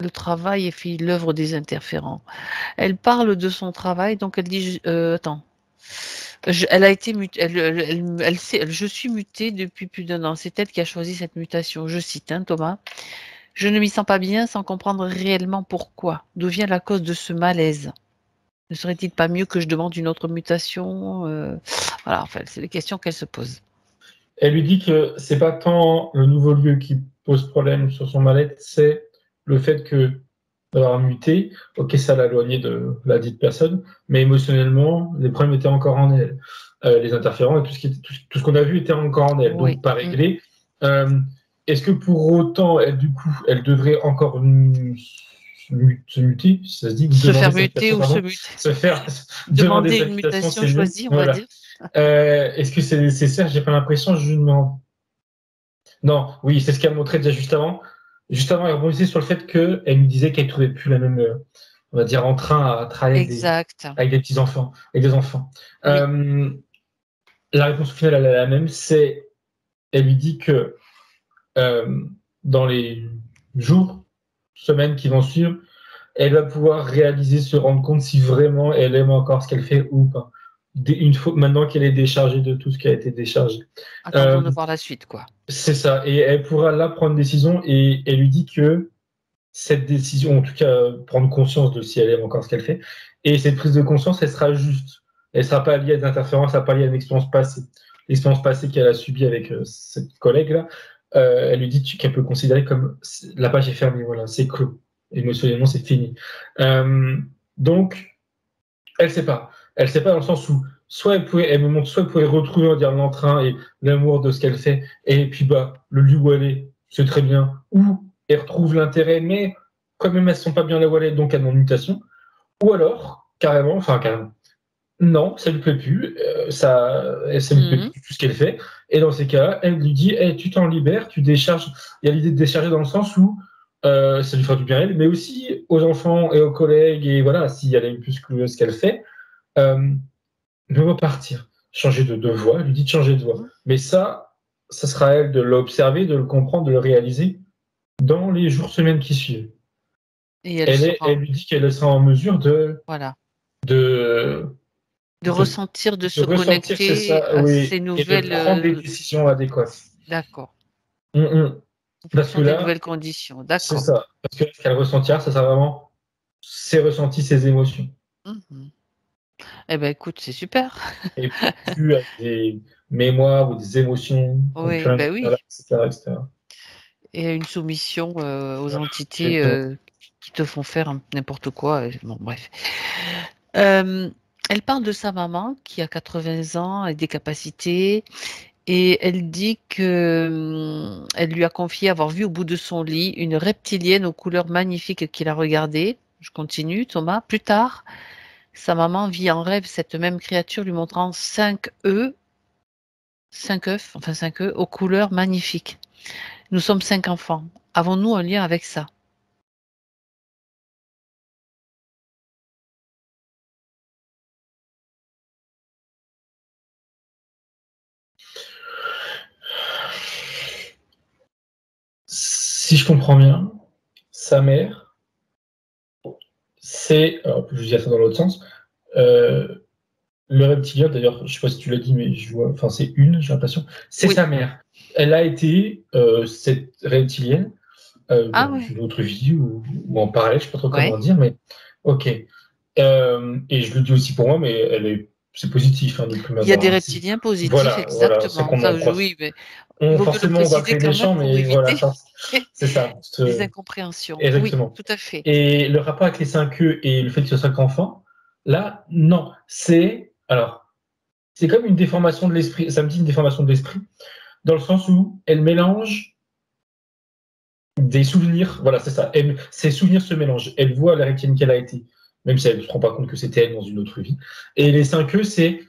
Le travail est fait l'œuvre des interférents. Elle parle de son travail, donc elle dit attends. Elle a été mutée. Je suis mutée depuis plus d'1 an. C'est elle qui a choisi cette mutation. Je cite, hein, Thomas. Je ne m'y sens pas bien sans comprendre réellement pourquoi. D'où vient la cause de ce malaise? Ne serait-il pas mieux que je demande une autre mutation? Voilà, enfin, c'est les questions qu'elle se pose. Elle lui dit que c'est pas tant le nouveau lieu qui pose problème sur son mal-être, c'est le fait que d'avoir muté, ok, ça l'a éloigné de la dite personne, mais émotionnellement, les problèmes étaient encore en elle. Les interférents et tout ce qu'on a vu était encore en elle, Oui. donc pas réglé. Est-ce que pour autant, elle, du coup, elle devrait encore se muter, ça se dit, se faire muter ou se muter. Se faire demander une mutation choisie, on va dire. Est-ce que c'est nécessaire? J'ai pas l'impression, Non, oui, c'est ce qu'elle montrait déjà juste avant. Juste avant, elle rebondissait sur le fait qu'elle me disait qu'elle ne trouvait plus la même, on va dire, en train à travailler avec des petits-enfants, avec des enfants. Oui. La réponse au final, elle est la même. Elle lui dit que dans les jours, semaines qui vont suivre, elle va pouvoir réaliser, se rendre compte si vraiment elle aime encore ce qu'elle fait ou pas. Une fois, maintenant qu'elle est déchargée de tout ce qui a été déchargé. Attendons de voir la suite, quoi. C'est ça. Et elle pourra là prendre une décision et elle lui dit que cette décision, en tout cas, prendre conscience de si elle aime encore ce qu'elle fait. Et cette prise de conscience, elle sera juste. Elle ne sera pas liée à des interférences, elle ne sera pas liée à une expérience passée. L'expérience passée qu'elle a subie avec cette collègue-là, elle lui dit qu'elle peut considérer comme la page est fermée, voilà, c'est clos. Émotionnellement, c'est fini. Donc, elle ne sait pas. Elle ne sait pas dans le sens où soit elle me montre, soit elle pouvait retrouver, on va dire, l'entrain et l'amour de ce qu'elle fait, et puis le lieu où elle est, c'est très bien, ou elle retrouve l'intérêt, mais quand même elles sont pas bien là où elle est, donc elle demande une mutation, ou alors, carrément, non, ça lui plaît plus, ça lui plaît plus tout ce qu'elle fait, et dans ces cas-là, elle lui dit, hey, tu t'en libères, tu décharges, il y a l'idée de décharger dans le sens où ça lui fera du bien à elle, mais aussi aux enfants et aux collègues, et voilà, si elle aime plus que ce qu'elle fait, de repartir, changer de voie, elle lui dit de changer de voie. Mais ça sera à elle de l'observer, de le comprendre, de le réaliser dans les jours, semaines qui suivent. Et elle lui dit qu'elle sera en mesure de ressentir, de se ressentir, c'est connecter ça, à oui, ces et nouvelles. de prendre des décisions adéquates. D'accord. En Parce que des nouvelles conditions. D'accord. C'est ça. Parce que ce qu'elle ressentira, ça sera vraiment ses ressentis, ses émotions. Eh ben écoute, c'est super. Et plus avec des mémoires ou des émotions, Oui, etc. Et une soumission aux entités qui te font faire n'importe quoi. Bon, bref. Elle parle de sa maman qui a 80 ans et des capacités. Et elle dit que elle lui a confié avoir vu au bout de son lit une reptilienne aux couleurs magnifiques qu'il a regardée. Je continue, Thomas. Plus tard, sa maman vit en rêve cette même créature lui montrant 5 œufs, 5 œufs aux couleurs magnifiques. Nous sommes 5 enfants. Avons-nous un lien avec ça? Si je comprends bien, sa mère, c'est, alors je vais dire ça dans l'autre sens, le reptilien, d'ailleurs, je sais pas si tu l'as dit, mais je vois, enfin c'est j'ai l'impression, c'est sa mère. Elle a été cette reptilienne dans une autre vie ou en parallèle, je sais pas trop comment dire, mais ok. Et je le dis aussi pour moi, mais c'est positif. Il y a des reptiliens positifs, exactement. Oui, mais forcément, on va créer des champs, mais voilà, c'est ça. Des incompréhensions. Exactement. Oui, tout à fait. Et le rapport avec les 5 œufs et le fait que ce soit qu'enfant, là, non. C'est comme une déformation de l'esprit. Ça me dit une déformation de l'esprit, dans le sens où elle mélange des souvenirs. Voilà, c'est ça. Ses souvenirs se mélangent. Elle voit la reptilienne qu'elle a été, même si elle ne se rend pas compte que c'était elle dans une autre vie. Et les 5 œufs, c'est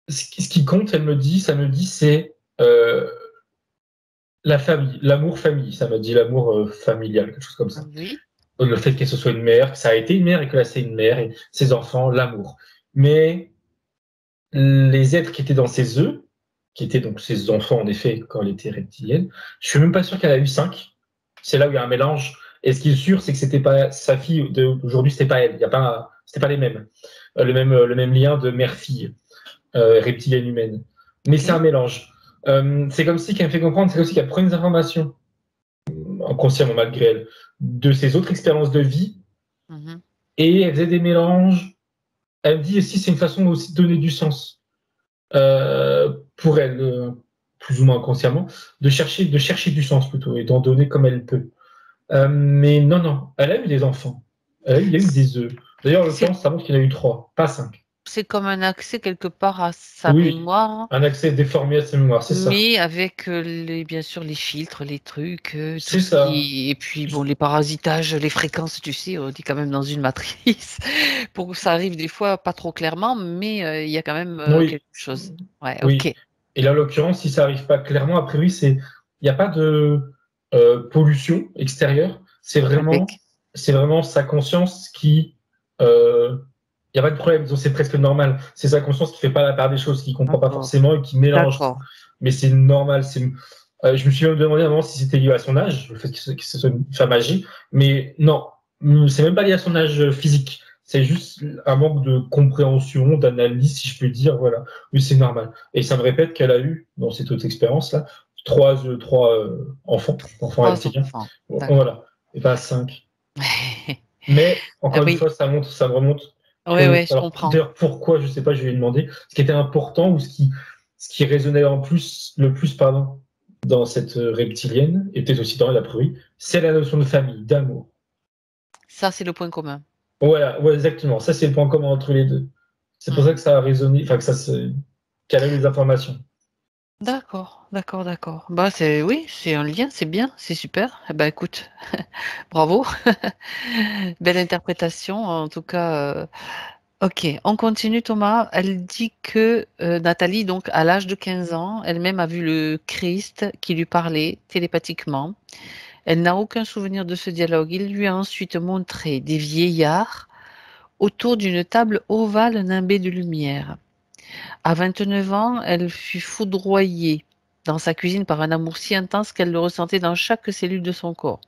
ce qui compte, ça me dit, c'est la famille, l'amour famille. Ça m'a dit l'amour familial, quelque chose comme ça. Oui. Le fait que ce soit une mère, que ça a été une mère et que là c'est une mère, et ses enfants, l'amour. Mais les êtres qui étaient dans ses œufs, qui étaient donc ses enfants en effet quand elle était reptilienne, je suis même pas sûr qu'elle a eu 5. C'est là où il y a un mélange. Et ce qui est sûr, c'est que c'était pas sa fille d'aujourd'hui, c'était pas elle. C'était pas les mêmes. Le même lien de mère-fille, reptilienne humaine. Mais c'est un mélange. C'est comme si qu'elle me fait comprendre, c'est aussi qu'elle prend des informations, inconsciemment malgré elle, de ses autres expériences de vie, et elle faisait des mélanges. Elle me dit aussi c'est une façon aussi de donner du sens pour elle, plus ou moins inconsciemment, de chercher du sens plutôt et d'en donner comme elle peut. Mais non, elle a eu des enfants. Il y a eu des œufs. D'ailleurs, le temps, ça montre qu'il y en a eu 3, pas 5. C'est comme un accès quelque part à sa mémoire. Un accès déformé à sa mémoire, c'est ça. Mais avec bien sûr les filtres, les trucs, c'est ça. Et puis bon, les parasitages, les fréquences, tu sais, on est quand même dans une matrice. Ça arrive des fois pas trop clairement, mais il y a quand même quelque chose. Ouais, oui. Ok. Et là, en l'occurrence, si ça arrive pas clairement, a priori, il n'y a pas de pollution extérieure. C'est vraiment sa conscience qui il n'y a pas de problème, c'est presque normal. C'est sa conscience qui fait pas la part des choses, qui comprend pas forcément et qui mélange. Mais c'est normal. Je me suis même demandé avant si c'était lié à son âge, le fait que ce soit une femme âgée. Mais non, c'est même pas lié à son âge physique. C'est juste un manque de compréhension, d'analyse, si je peux dire. Voilà. Mais c'est normal. Et ça me répète qu'elle a eu, dans cette autre expérience-là, trois enfants reptiliens. Voilà. Et pas 5. Mais, encore une fois, ça me remonte. Oui, je comprends. D'ailleurs, pourquoi, je ne sais pas, je vais lui demander. Ce qui était important ou ce qui résonnait le plus dans cette reptilienne, et peut-être aussi dans elle, a priori, c'est la notion de famille, d'amour. Ça, c'est le point commun. Ouais, exactement. Ça, c'est le point commun entre les deux. C'est pour ça que ça a résonné, enfin qu'elle a eu les informations. D'accord, d'accord, d'accord. Bah, oui, c'est un lien, c'est bien, c'est super. Eh ben, écoute, bravo. Belle interprétation, en tout cas. Ok, on continue, Thomas. Elle dit que Nathalie, donc, à l'âge de 15 ans, elle-même a vu le Christ qui lui parlait télépathiquement. Elle n'a aucun souvenir de ce dialogue. Il lui a ensuite montré des vieillards autour d'une table ovale nimbée de lumière. À 29 ans, elle fut foudroyée dans sa cuisine par un amour si intense qu'elle le ressentait dans chaque cellule de son corps.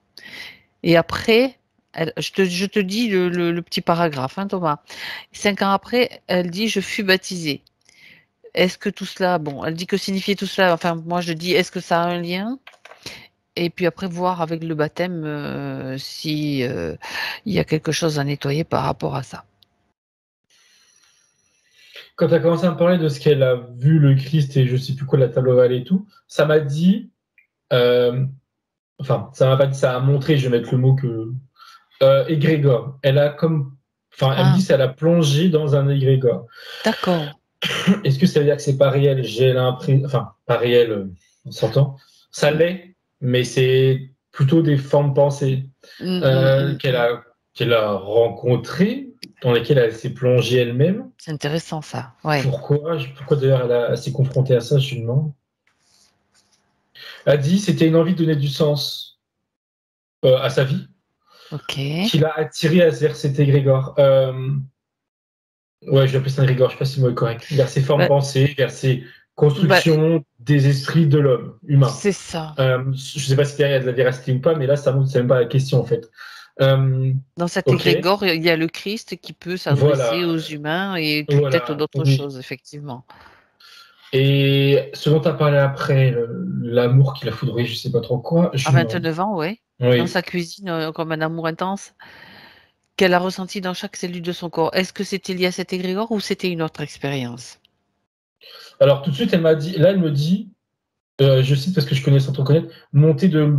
Et après, je te dis le petit paragraphe, hein, Thomas. 5 ans après, elle dit, je fus baptisée. Est-ce que tout cela, bon, elle dit que signifiait tout cela, enfin, moi je dis, est-ce que ça a un lien? Et puis après, voir avec le baptême si il y a quelque chose à nettoyer par rapport à ça. Quand tu as commencé à me parler de ce qu'elle a vu le Christ et je sais plus quoi, la table ovale et tout, ça m'a dit, enfin, ça m'a pas dit, ça a montré, je vais mettre le mot que, égrégore. Elle a comme, enfin, elle me dit, Ah, c'est elle a plongé dans un égrégore. d'accord. Est-ce que ça veut dire que c'est pas réel? J'ai l'impression, enfin, pas réel, on s'entend. Ça l'est, mais c'est plutôt des formes pensées qu'elle Mm. a rencontrées, dans lesquelles elle s'est plongée elle-même. C'est intéressant ça, ouais. Pourquoi d'ailleurs elle s'est confrontée à ça, je me demande. Elle dit c'était une envie de donner du sens à sa vie Ok. qui l'a attirée vers cet égrégore. Ouais, je vais appeler ça un égrégore, je ne sais pas si le mot est correct. Vers ses formes Bah, pensées, vers ses bah, constructions des esprits de l'homme humain. c'est ça. Je ne sais pas si derrière il y a de la véracité ou pas, mais là, ça montre, c'est même pas la question en fait. Dans cet Ok, égrégore, il y a le Christ qui peut s'adresser voilà, aux humains et puis peut-être voilà, d'autres oui. choses, effectivement. Et ce dont tu as parlé après, l'amour qui l'a foudroyé, je ne sais pas trop quoi, À 29 ans, ouais. Dans Oui. sa cuisine, comme un amour intense qu'elle a ressenti dans chaque cellule de son corps. Est-ce que c'était lié à cet égrégore ou c'était une autre expérience? Alors tout de suite, elle me dit, je cite parce que je connais sans trop connaître, montée de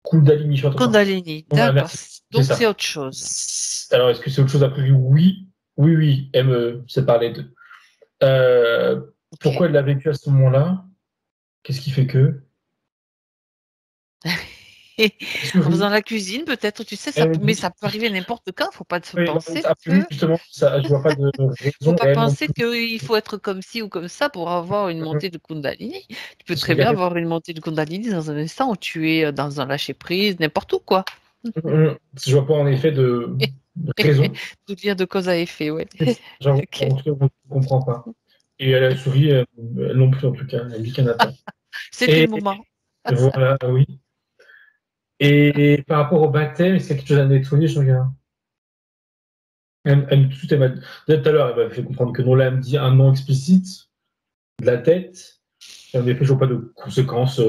Kundalini, je sais pas trop quoi. Kundalini, Voilà, d'accord. merci, c'est Donc c'est ça. autre chose. Alors est-ce que c'est autre chose après? Oui, oui, oui, elle me s'est parlé de. Euh, Ok. Pourquoi elle l'a vécu à ce moment-là? Qu'est-ce qui fait que? Elle En faisant sourit. la cuisine, peut-être, tu sais, Elle me mais dit, ça peut arriver n'importe quand. Faut pas se oui, non, penser absolument, que, justement, ça, je vois pas de faut raison pas réelle non penser plus. qu'il faut être comme ci ou comme ça pour avoir une montée de Kundalini. Tu peux Parce que très bien avoir une montée de Kundalini dans un instant où tu es dans un lâcher prise, n'importe où, quoi. je vois pas en effet de raison. Tout vient de cause à effet, ouais. J'avoue, Ok. en tout cas, je ne comprends pas. Et elle a souri, elle non plus en tout cas, elle dit qu'il n'y en a pas. C'était Et le moment. voilà, oui. Et par rapport au baptême, est-ce qu'il y a quelque chose à nettoyer? Je regarde. Tout de suite, déjà tout à l'heure, elle m'a fait comprendre que non, là, elle me dit un nom explicite de la tête. Et en effet, je vois pas de conséquences,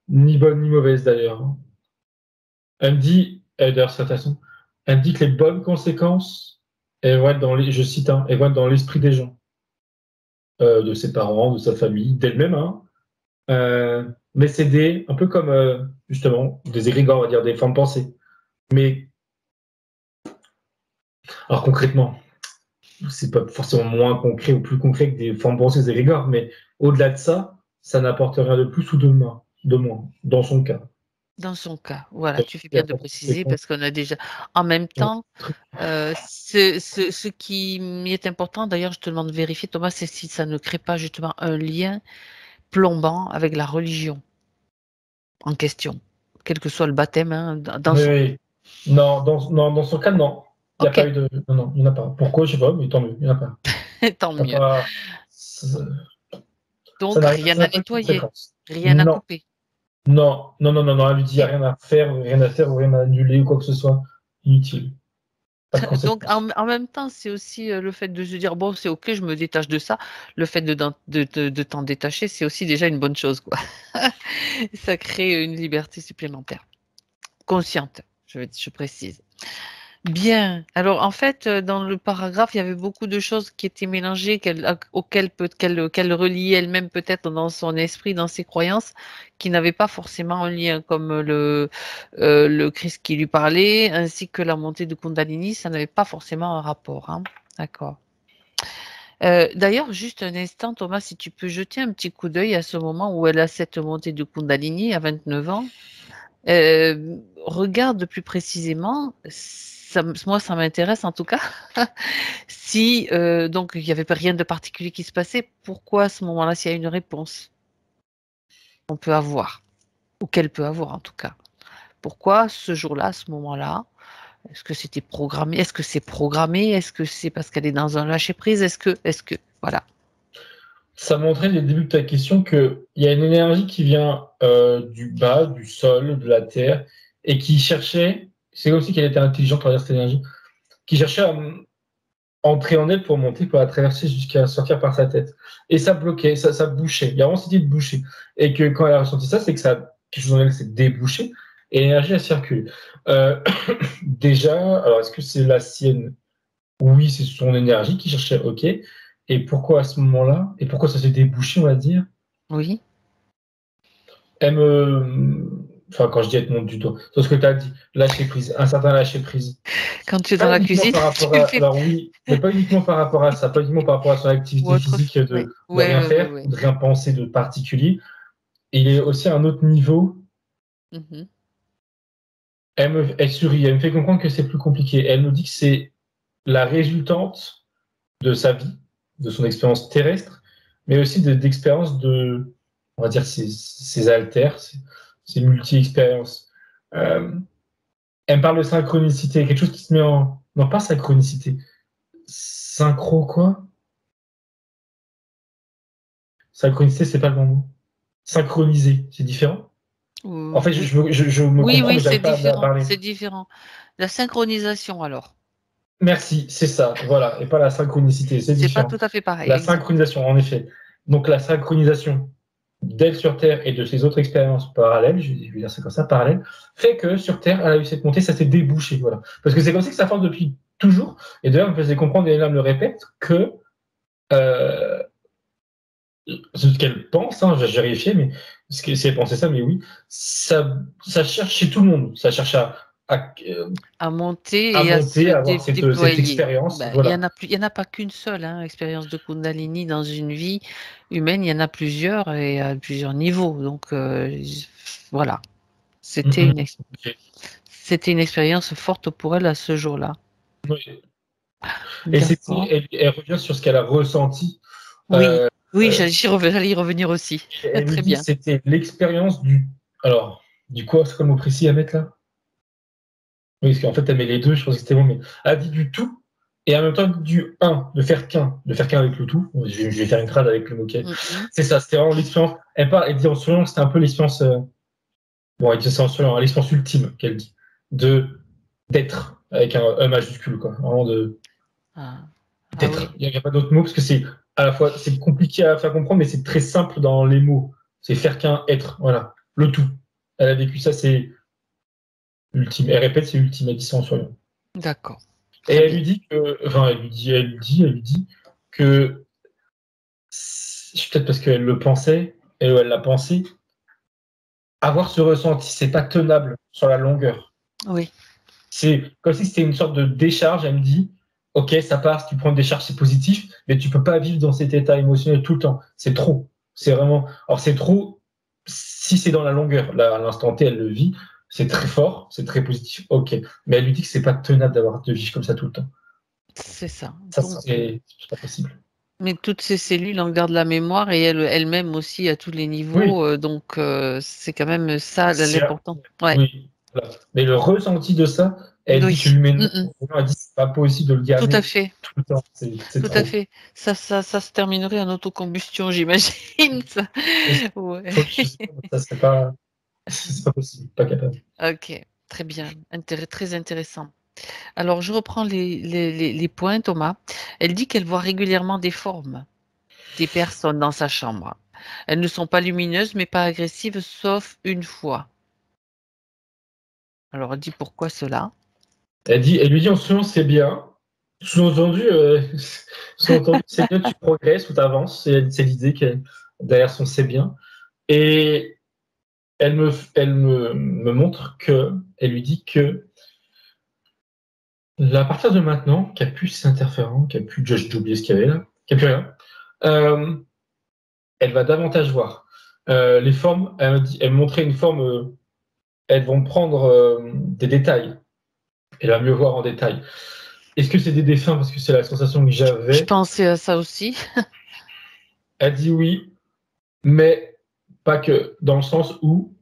ni bonnes ni mauvaises d'ailleurs. Elle me dit, d'ailleurs, c'est intéressant, elle me dit que les bonnes conséquences, elles vont être dans les, je cite, hein, elles vont être dans l'esprit des gens, de ses parents, de sa famille, d'elle-même, hein. Mais c'est un peu comme, justement, des égrégores, on va dire, des formes pensées. Mais, alors concrètement, c'est pas forcément moins concret ou plus concret que des formes pensées, des égrégores, mais au-delà de ça, ça n'apporte rien de plus ou de moins, dans son cas. Dans son cas, voilà, Il tu fais n'y a bien de pas de préciser conséquences. parce qu'on a déjà, en même temps, ce qui m'y est important, d'ailleurs, je te demande de vérifier, Thomas, c'est si ça ne crée pas justement un lien plombant avec la religion en question, quel que soit le baptême, hein, dans Oui, son... oui. Non, non, dans son cas, non. Il n'y a Ok, pas eu de. Non, non, il n'y en a pas. Pourquoi? Je sais pas, mais tant mieux, il n'y en a pas. tant Ça n'a mieux. pas- ça Donc, ça rien n'a à pas de nettoyer, conséquences. rien à Non, couper. non, non, non, non, non. Elle lui dit, il n'y a Ok. rien à faire ou rien à annuler ou quoi que ce soit. Inutile. Pas de Donc, conséquences. en même temps, c'est aussi le fait de se dire, bon, c'est ok, je me détache de ça. Le fait de t'en détacher, c'est aussi déjà une bonne chose, quoi. Ça crée une liberté supplémentaire. Consciente, je précise. Bien. Alors, en fait, dans le paragraphe, il y avait beaucoup de choses qui étaient mélangées, qu'elle reliait elle-même peut-être dans son esprit, dans ses croyances, qui n'avaient pas forcément un lien, comme le Christ qui lui parlait, ainsi que la montée de Kundalini, ça n'avait pas forcément un rapport, hein. D'accord. D'ailleurs, juste un instant, Thomas, si tu peux jeter un petit coup d'œil à ce moment où elle a cette montée du Kundalini à 29 ans. Regarde plus précisément, moi ça m'intéresse en tout cas, si donc il n'y avait pas rien de particulier qui se passait, pourquoi à ce moment-là, s'il y a une réponse qu'on peut avoir, ou qu'elle peut avoir en tout cas, pourquoi ce jour-là, à ce moment-là, est-ce que c'était programmé, est-ce que c'est programmé, est-ce que c'est parce qu'elle est dans un lâcher-prise, voilà. Ça montrait dès le début de ta question qu'il y a une énergie qui vient du bas, du sol, de la terre, et qui cherchait, c'est comme si qu'elle était intelligente à cette énergie, qui cherchait à entrer en elle pour monter, pour la traverser jusqu'à sortir par sa tête. Et ça bloquait, ça bouchait. Il y a vraiment cette idée de boucher. Et que quand elle a ressenti ça, c'est que ça, quelque chose en elle s'est débouché, et l'énergie, elle circule. Déjà, alors est-ce que c'est la sienne? Oui, c'est son énergie qui cherchait, ok. Et pourquoi à ce moment-là? Et pourquoi ça s'est débouché, on va dire? Oui. Elle me. Enfin, quand je dis elle te monte du doigt, c'est ce que tu as dit, lâcher prise, un certain lâcher prise. Quand tu es dans Pas la uniquement cuisine, par rapport tu à. fais Alors oui, mais pas uniquement par rapport à ça, pas uniquement par rapport à son ou activité autre physique chose. Oui, de rien oui, faire, oui. de rien penser de particulier. Et il est aussi à un autre niveau. Mhm. Elle sourit, elle me fait comprendre que c'est plus compliqué. Elle me dit que c'est la résultante de sa vie, de son expérience terrestre, mais aussi d'expériences de, on va dire, ses alters, ses multi-expériences. Elle me parle de synchronicité, quelque chose qui se met en. Non, pas synchronicité. Synchro, quoi? Synchronicité, c'est pas le bon mot. Synchroniser, c'est différent. En fait, Oui, je me oui, comprends, oui, mais c'est j'arrive pas à différent, parler. c'est différent. La synchronisation alors, Merci, c'est ça, voilà, et pas la synchronicité, c'est c'est pas différent. tout à fait pareil, La exact. synchronisation, en effet. Donc, la synchronisation d'elle sur Terre et de ses autres expériences parallèles, je vais dire ça comme ça, parallèles, fait que sur Terre, elle a eu cette montée, ça s'est débouché, voilà. Parce que c'est comme ça que ça forme depuis toujours. Et d'ailleurs, on me faisait comprendre, et elle me le répète, que euh, ce qu'elle pense, hein, j'ai vérifié, mais si elle pensait ça, mais oui, ça cherche chez tout le monde. Ça cherche À monter à et à se monter, à avoir cette déployer. expérience. Ben, Voilà. il y en a pas qu'une seule, hein, expérience de Kundalini dans une vie humaine, il y en a plusieurs et à plusieurs niveaux. Donc voilà, Mm, c'était mm. une, c'était une expérience forte pour elle à ce jour-là. Oui. Et D'accord. elle revient sur ce qu'elle a ressenti. Oui, Euh, oui, euh, j'allais y revenir aussi. Elle me Très dit que bien. c'était l'expérience du. Alors, du quoi, c'est quoi le mot précis à mettre là? Oui, parce qu'en fait, elle met les deux, je pense que c'était bon, mais elle a dit du tout, et en même temps du un, de faire qu'un avec le tout. Je vais faire une trad avec le mot qui. Mhm. C'est ça, c'était vraiment l'expérience. Elle dit en souriant que c'était un peu l'expérience. Bon, elle dit ça en souriant, hein, l'expérience ultime qu'elle dit. De d'être, avec un E majuscule, quoi. Vraiment Ah, ah d'être. oui, Il n'y a pas d'autre mot, parce que c'est à la fois, c'est compliqué à faire comprendre, mais c'est très simple dans les mots. C'est faire qu'un être, voilà. Le tout. Elle a vécu ça, c'est ultime. Elle répète, c'est ultime, elle dit ça en souriant. d'accord. Et Très elle bien. lui dit que, enfin, elle lui dit que, peut-être parce qu'elle le pensait, et elle l'a pensé, avoir ce ressenti, c'est pas tenable sur la longueur. Oui, C'est comme si c'était une sorte de décharge. Elle me dit, ok, ça passe, tu prends une décharge, c'est positif, mais tu peux pas vivre dans cet état émotionnel tout le temps. C'est trop. C'est vraiment. Alors c'est trop si c'est dans la longueur. Là, à l'instant T, elle le vit. C'est très fort, c'est très positif. Ok, mais elle lui dit que c'est pas tenable de vivre comme ça tout le temps. c'est ça. Ça, Donc, c'est pas possible. mais toutes ces cellules en gardent la mémoire et elles-mêmes aussi à tous les Oui, niveaux. Donc, c'est quand même ça c'est l'important. Ouais. oui. Voilà. Mais le ressenti de ça, elle dit que Oui. lui met non. Mm-mm. Elle dit c'est pas possible de le Tout à garder fait. tout le temps. C'est Tout à trop. fait. Ça se terminerait en autocombustion, j'imagine. Ça. Ouais. Je sais pas, ça serait pas, c'est pas possible, pas capable. Ok. Très bien. Très intéressant. Alors, je reprends les points, Thomas. Elle dit qu'elle voit régulièrement des formes, des personnes dans sa chambre. Elles ne sont pas lumineuses, mais pas agressives, sauf une fois. Alors, elle dit pourquoi cela? Elle lui dit en ce moment c'est bien. Sous-entendu, sous-entendu, c'est bien, tu progresses ou tu avances. C'est l'idée qu'elle derrière son c'est bien. Et elle me montre que, elle lui dit que à partir de maintenant, qu'il n'y a plus ces interférents, qu'il n'y a plus, j'ai oublié ce qu'il y avait là, qu'il n'y a plus rien, elle va davantage voir les formes. Elle me montrait une forme, elles vont prendre des détails. Elle va mieux voir en détail. Est-ce que c'est des défunts parce que c'est la sensation que Je j'avais? pensais à ça aussi. Elle dit oui, mais pas que, dans le sens où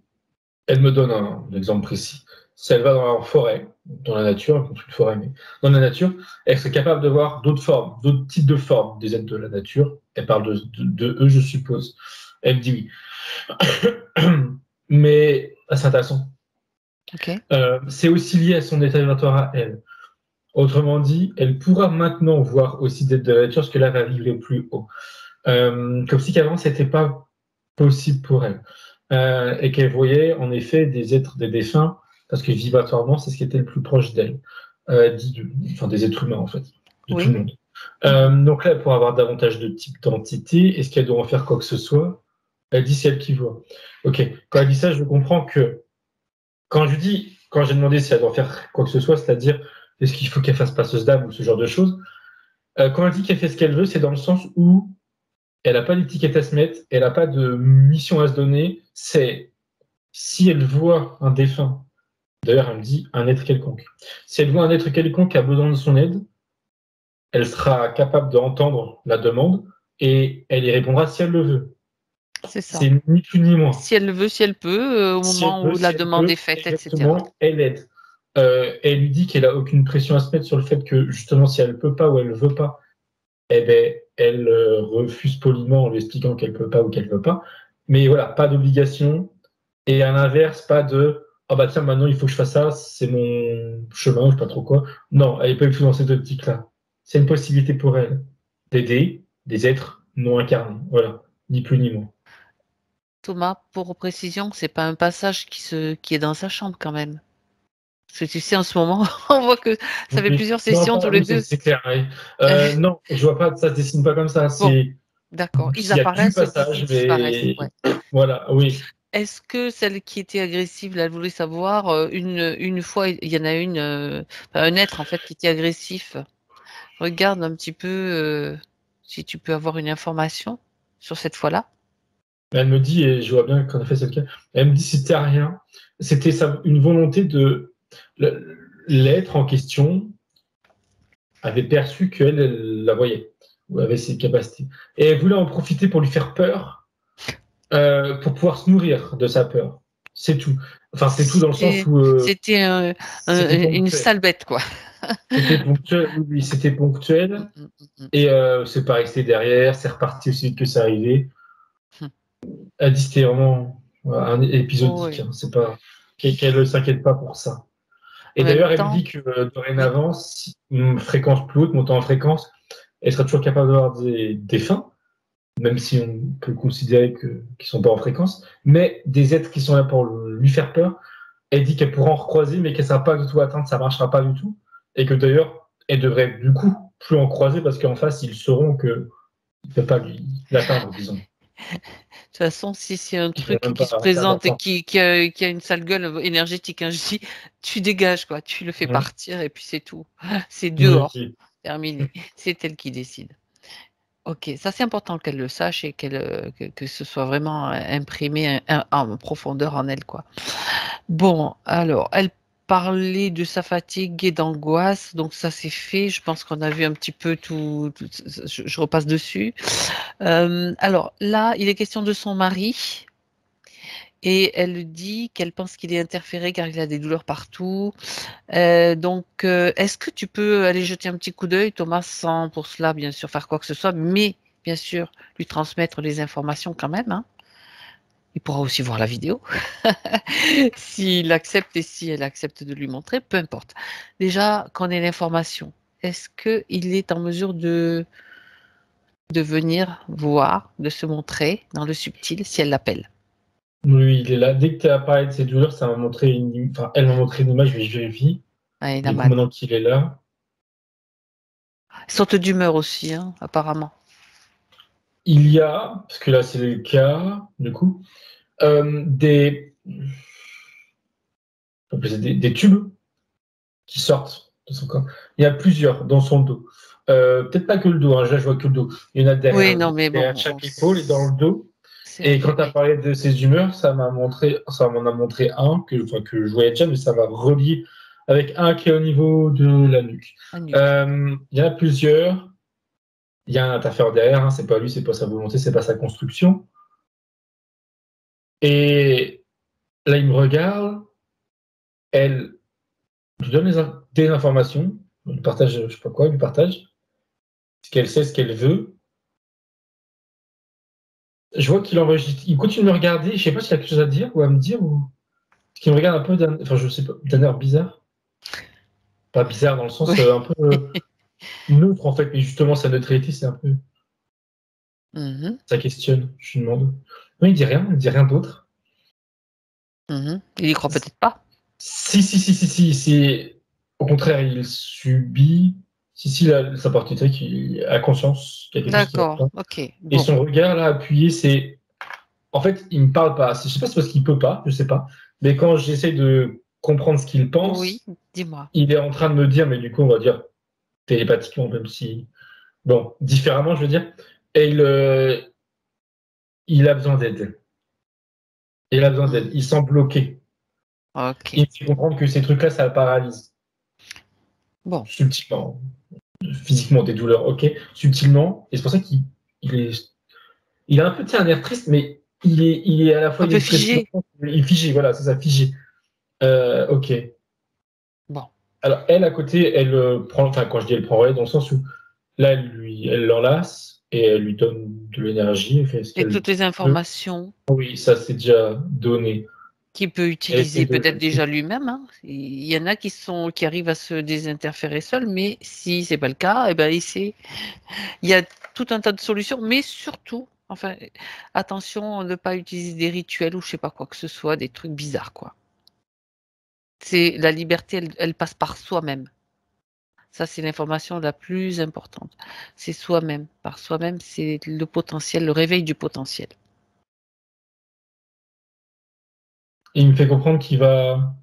elle me donne un exemple précis. Si elle va dans la forêt, dans la nature, contre une forêt, mais dans la nature, elle serait capable de voir d'autres formes, d'autres types de formes des êtres de la nature. Elle parle de eux, je suppose. Elle me dit oui. Mais c'est intéressant. Ok. C'est aussi lié à son état vibratoire à elle. Autrement dit, elle pourra maintenant voir aussi des êtres de la nature, parce que là, elle va vibrer plus haut. Comme si qu'avant, c'était pas possible pour elle. Et qu'elle voyait en effet des êtres, des défunts, parce que vibratoirement, c'est ce qui était le plus proche d'elle. Enfin, des êtres humains, en fait, de tout Oui. le monde. Donc là, elle pourra avoir davantage de types d'entités. Est-ce qu'elle doit en faire quoi que ce soit? Elle dit c'est elle qui voit. Ok. Quand elle dit ça, je comprends que quand j'ai demandé si elle doit faire quoi que ce soit, c'est-à-dire est-ce qu'il faut qu'elle fasse passeuse d'âme ou ce genre de choses, quand elle dit qu'elle fait ce qu'elle veut, c'est dans le sens où elle n'a pas d'étiquette à se mettre, elle n'a pas de mission à se donner. C'est si elle voit un défunt, d'ailleurs elle me dit un être quelconque, si elle voit un être quelconque qui a besoin de son aide, elle sera capable d'entendre la demande et elle y répondra si elle le veut. C'est ça. C'est ni plus ni moins. Si elle le veut, si elle peut, au Si elle moment veut, où la si elle demande peut, est faite, etc. exactement, elle aide. Elle lui dit qu'elle a aucune pression à se mettre sur le fait que justement si elle peut pas ou elle veut pas, eh ben elle refuse poliment en lui expliquant qu'elle peut pas ou qu'elle veut pas. Mais voilà, pas d'obligation. Et à l'inverse, pas de ah bah tiens maintenant il faut que je fasse ça, c'est mon chemin, je sais pas trop quoi. Non, elle est pas du tout dans cette optique-là. C'est une possibilité pour elle d'aider des êtres non incarnés. Voilà, ni plus ni moins. Thomas, pour précision, c'est pas un passage qui est dans sa chambre quand même. Parce que tu sais, en ce moment, on voit que ça fait Oui. plusieurs Non, sessions tous les oui, deux. c'est clair. Oui. Non, je vois pas, ça se dessine pas comme ça. Bon, C'est d'accord. Ils il y a du apparaissent puis ils passage, disparaissent. mais Ouais. voilà, oui. Est-ce que celle qui était agressive, là, elle voulait savoir, une fois, il y en a une, un être en fait qui était agressif. Regarde un petit peu si tu peux avoir une information sur cette fois-là. Elle me dit, et je vois bien qu'en effet c'est le cas, elle me dit c'était rien. C'était une volonté de l'être en question avait perçu qu'elle elle la voyait, ou avait ses capacités. Et elle voulait en profiter pour lui faire peur, pour pouvoir se nourrir de sa peur. C'est tout. Enfin, c'est tout dans le sens C'était où c'était c'était une ponctuel. sale bête, quoi. C'était ponctuel, oui, oui, c'était Mm, ponctuel. mm, mm, mm. Et c'est pas resté derrière, c'est reparti aussi vite que c'est arrivé. Hmm. Elle dit c'était vraiment voilà, un épisodique. Oui. Hein, c'est pas qu'elle ne s'inquiète pas pour ça. En Et même d'ailleurs, elle me temps, dit que oui. dorénavant, si une fréquence plus haute, montant en fréquence, elle sera toujours capable d'avoir des défunts, même si on peut considérer qu'ils ne sont pas en fréquence, mais des êtres qui sont là pour lui faire peur. Elle dit qu'elle pourra en recroiser, mais qu'elle ne sera pas du tout atteinte, ça ne marchera pas du tout. Et que d'ailleurs, elle devrait du coup plus en croiser parce qu'en face, ils sauront qu'il ne peut pas l'atteindre, disons. De toute façon, si c'est un Ils ne vont truc même qui se pas perdre présente et temps. qui a une sale gueule énergétique, hein, je dis, tu dégages, quoi, tu le fais Mhm. partir et puis c'est tout. C'est Oui, dehors, oui. terminé. C'est elle qui décide. Ok, ça c'est important qu'elle le sache et que ce soit vraiment imprimé en profondeur en elle, quoi. Bon, alors, elle parlait de sa fatigue et d'angoisse, donc ça c'est fait. Je pense qu'on a vu un petit peu je repasse dessus. Alors là, il est question de son mari. Et elle dit qu'elle pense qu'il est interféré car il a des douleurs partout. Donc, est-ce que tu peux aller jeter un petit coup d'œil, Thomas, sans pour cela, bien sûr, faire quoi que ce soit, mais bien sûr, lui transmettre les informations quand même, hein. Il pourra aussi voir la vidéo, s'il accepte et si elle accepte de lui montrer, peu importe. Déjà, qu'on ait l'information, est-ce qu'il est en mesure de venir voir, de se montrer dans le subtil si elle l'appelle? Oui, il est là. Dès que tu as parlé de ces douleurs, ça m'a montré enfin, elle m'a montré une image, mais je vérifie. Ah, il a Du coup, mal. maintenant qu'il est là, Saute d'humeur aussi, hein, apparemment. il y a, parce que là c'est le cas, du coup, des, des tubes qui sortent de son corps. Il y a plusieurs dans son dos. Peut-être pas que le dos, hein, là je vois que le dos. Il y en a Oui, non, mais bon, derrière chaque épaule et dans le dos. c'est Et quand tu as oui. parlé de ses humeurs, ça m'en a montré un que je voyais déjà, mais ça va relier avec un qui est au niveau de la nuque. La nuque. Il y en a plusieurs. Il y a un interférent derrière, hein, c'est pas lui, c'est pas sa volonté, c'est pas sa construction. Et là, il me regarde, elle lui donne des informations, il lui partage, je sais pas quoi, il lui partage ce qu'elle sait, ce qu'elle veut. Je vois qu'il enregistre, il continue de me regarder, je sais pas s'il a quelque chose à dire ou à me dire, ou qu'il me regarde un peu enfin je sais pas, d'un air bizarre. Pas bizarre dans le sens Oui. un peu neutre en fait, mais justement sa neutralité, c'est un peu. Mhm, Ça questionne, je lui demande. Non, il dit rien d'autre. mhm. Il y croit peut-être pas. Si. Au contraire, il subit. Si, sa partie tech, il a conscience qu'il y a quelque chose qui va D'accord, pas. ok. Et Bon, son regard, là, appuyé, c'est. En fait, il me parle pas. Je sais pas si c'est parce qu'il peut pas, je sais pas. Mais quand j'essaie de comprendre ce qu'il oui, pense, dis-moi. il est en train de me dire, mais du coup, on va dire télépathiquement, même si. Bon, différemment, je veux dire. Et il a besoin d'aide. Il a besoin d'aide. Mhm. Il sent bloqué. Ok. Il me fait comprendre que ces trucs-là, ça le paralyse. Bon, Subtilement. Physiquement, des douleurs, ok. Subtilement. Et c'est pour ça il a un peu, tu sais, un air triste, mais il est à la fois un une peu expression. figé. Il est figé, voilà, c'est ça, figé. Ok. Bon. Alors, elle, à côté, elle prend, enfin, quand je dis elle prend relais, dans le sens où là, elle l'enlace et elle lui donne de l'énergie, elle fait ce Et qu'elle toutes les veut. informations Oui, ça, c'est déjà donné. qu'il peut Elle essaie utiliser de. peut-être déjà lui-même, hein. Il y en a qui arrivent à se désinterférer seuls, mais si c'est pas le cas, eh ben, il y a tout un tas de solutions, mais surtout, enfin, attention à ne pas utiliser des rituels ou je sais pas quoi que ce soit, des trucs bizarres, quoi. C'est la liberté, elle passe par soi-même. Ça, c'est l'information la plus importante. C'est soi-même. Par soi-même, c'est le potentiel, le réveil du potentiel. Il me fait comprendre qu'il va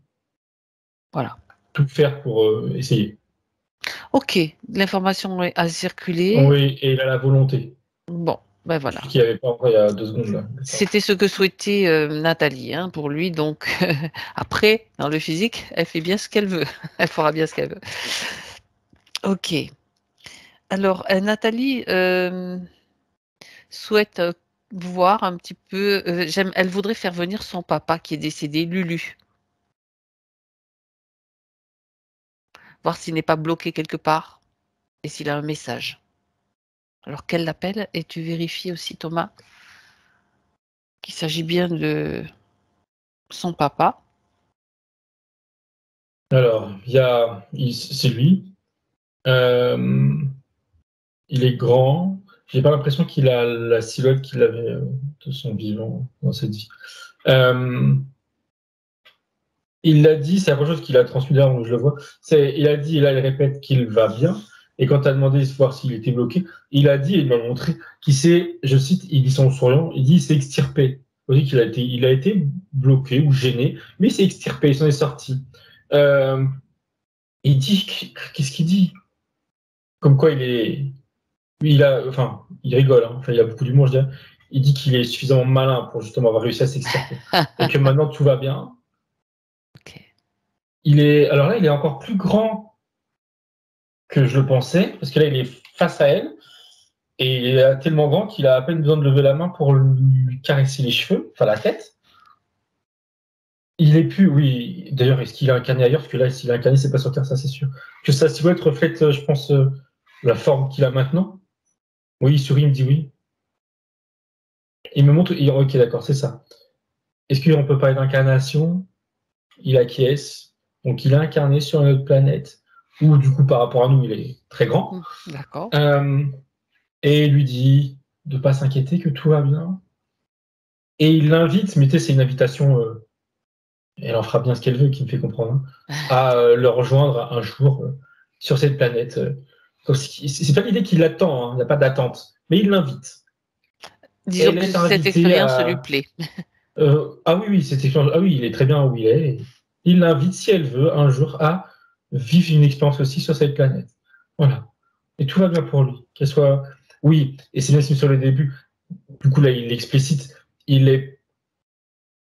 Voilà. tout faire pour essayer. Ok, l'information a circulé. Oui, et il a la volonté. Bon, ben Ce voilà. qu'il n'y avait pas encore il y a 2 secondes, là. C'était ce que souhaitait Nathalie, hein, pour lui. Donc, après, dans le physique, elle fait bien ce qu'elle veut. Elle fera bien ce qu'elle veut. Ok. Alors, Nathalie souhaite voir un petit peu. Elle voudrait faire venir son papa qui est décédé, Lulu. Voir s'il n'est pas bloqué quelque part et s'il a un message. Alors qu'elle l'appelle et tu vérifies aussi, Thomas, qu'il s'agit bien de son papa. Alors, c'est lui. Euh, il est grand. J'ai pas l'impression qu'il a la silhouette qu'il avait de son vivant dans cette vie. Euh, il l'a dit, c'est la première chose qu'il a transmis d'ailleurs, donc je le vois. Il a dit, et là il répète qu'il va bien. Et quand tu as demandé de voir s'il était bloqué, il a dit, et il m'a montré, qu'il s'est, je cite, il dit son souriant, il dit il s'est extirpé. Il dit il a été bloqué ou gêné, mais il s'est extirpé, il s'en est sorti. Euh, il dit, qu'est-ce qu'il dit? Comme quoi il rigole, hein. Enfin, il a beaucoup d'humour, je dirais. Il dit qu'il est suffisamment malin pour justement avoir réussi à s'extirper. Et que maintenant tout va bien. Ok. Alors là, il est encore plus grand que je le pensais, parce que là, il est face à elle. Et il est tellement grand qu'il a à peine besoin de lever la main pour lui caresser les cheveux, enfin la tête. Il est plus, oui. D'ailleurs, est-ce qu'il est incarné ailleurs? Parce que là, s'il est incarné, c'est pas sur Terre, ça c'est sûr. Que sa silhouette reflète, je pense, la forme qu'il a maintenant. Oui, il sourit, il me dit oui. Il me montre, ok, d'accord, c'est ça. Est-ce qu'on peut parler d'incarnation? Il acquiesce. Donc, il est incarné sur une autre planète, où du coup, par rapport à nous, il est très grand. D'accord. Et il lui dit de ne pas s'inquiéter, que tout va bien. Et il l'invite, mais tu sais, c'est une invitation, elle en fera bien ce qu'elle veut, qui me fait comprendre, hein, à le rejoindre un jour sur cette planète. Donc, c'est pas l'idée qu'il l'attend, hein, il n'y a pas d'attente, mais il l'invite. Disons Elle que est cette invitée expérience lui à. plaît. Ah oui, ah oui, il est très bien où il est. Il l'invite, si elle veut, un jour à vivre une expérience aussi sur cette planète. Voilà. Et tout va bien pour lui. Qu'elle soit. Oui, et c'est bien ce sur le début. Du coup, là, il l'explicite. Il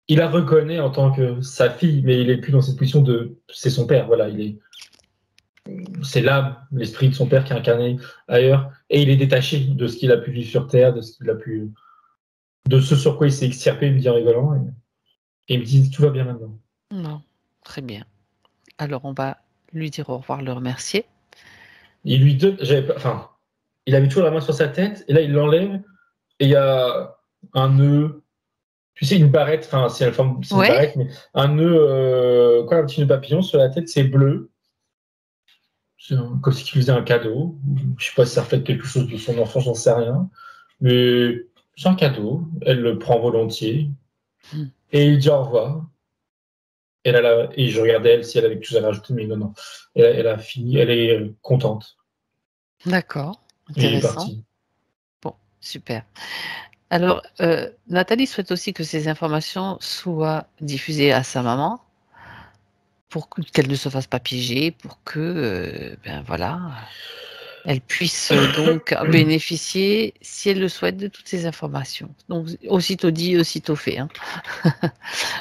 la reconnaît en tant que sa fille, mais il est plus dans cette position de. C'est son père, voilà. C'est l'âme, l'esprit de son père qui est incarné ailleurs. Et il est détaché de ce qu'il a pu vivre sur Terre, de ce qu'il a pu. De ce sur quoi il s'est extirpé, il me dit en rigolant. Et il me dit tout va bien maintenant. Non, très bien. Alors, on va lui dire au revoir, le remercier. Il lui donne. Enfin, il avait toujours la main sur sa tête, et là, il l'enlève, et il y a un nœud. Tu sais, une barrette, enfin, c'est une Ouais. barrette, mais un nœud, un petit nœud papillon sur la tête, c'est bleu. Comme si tu faisait un cadeau. Je sais pas si ça reflète quelque chose de son enfance, j'en sais rien. Mais c'est un cadeau. Elle le prend volontiers. Mm. Et il dit au revoir. Et je regardais elle si elle avait quelque chose à rajouter, mais non, non. Elle a fini, elle est contente. D'accord, Et il est intéressant. parti. Bon, super. Alors, Nathalie souhaite aussi que ces informations soient diffusées à sa maman pour qu'elle ne se fasse pas piéger, pour que, ben voilà, elle puisse donc bénéficier, si elle le souhaite, de toutes ces informations. Donc, aussitôt dit, aussitôt fait, hein.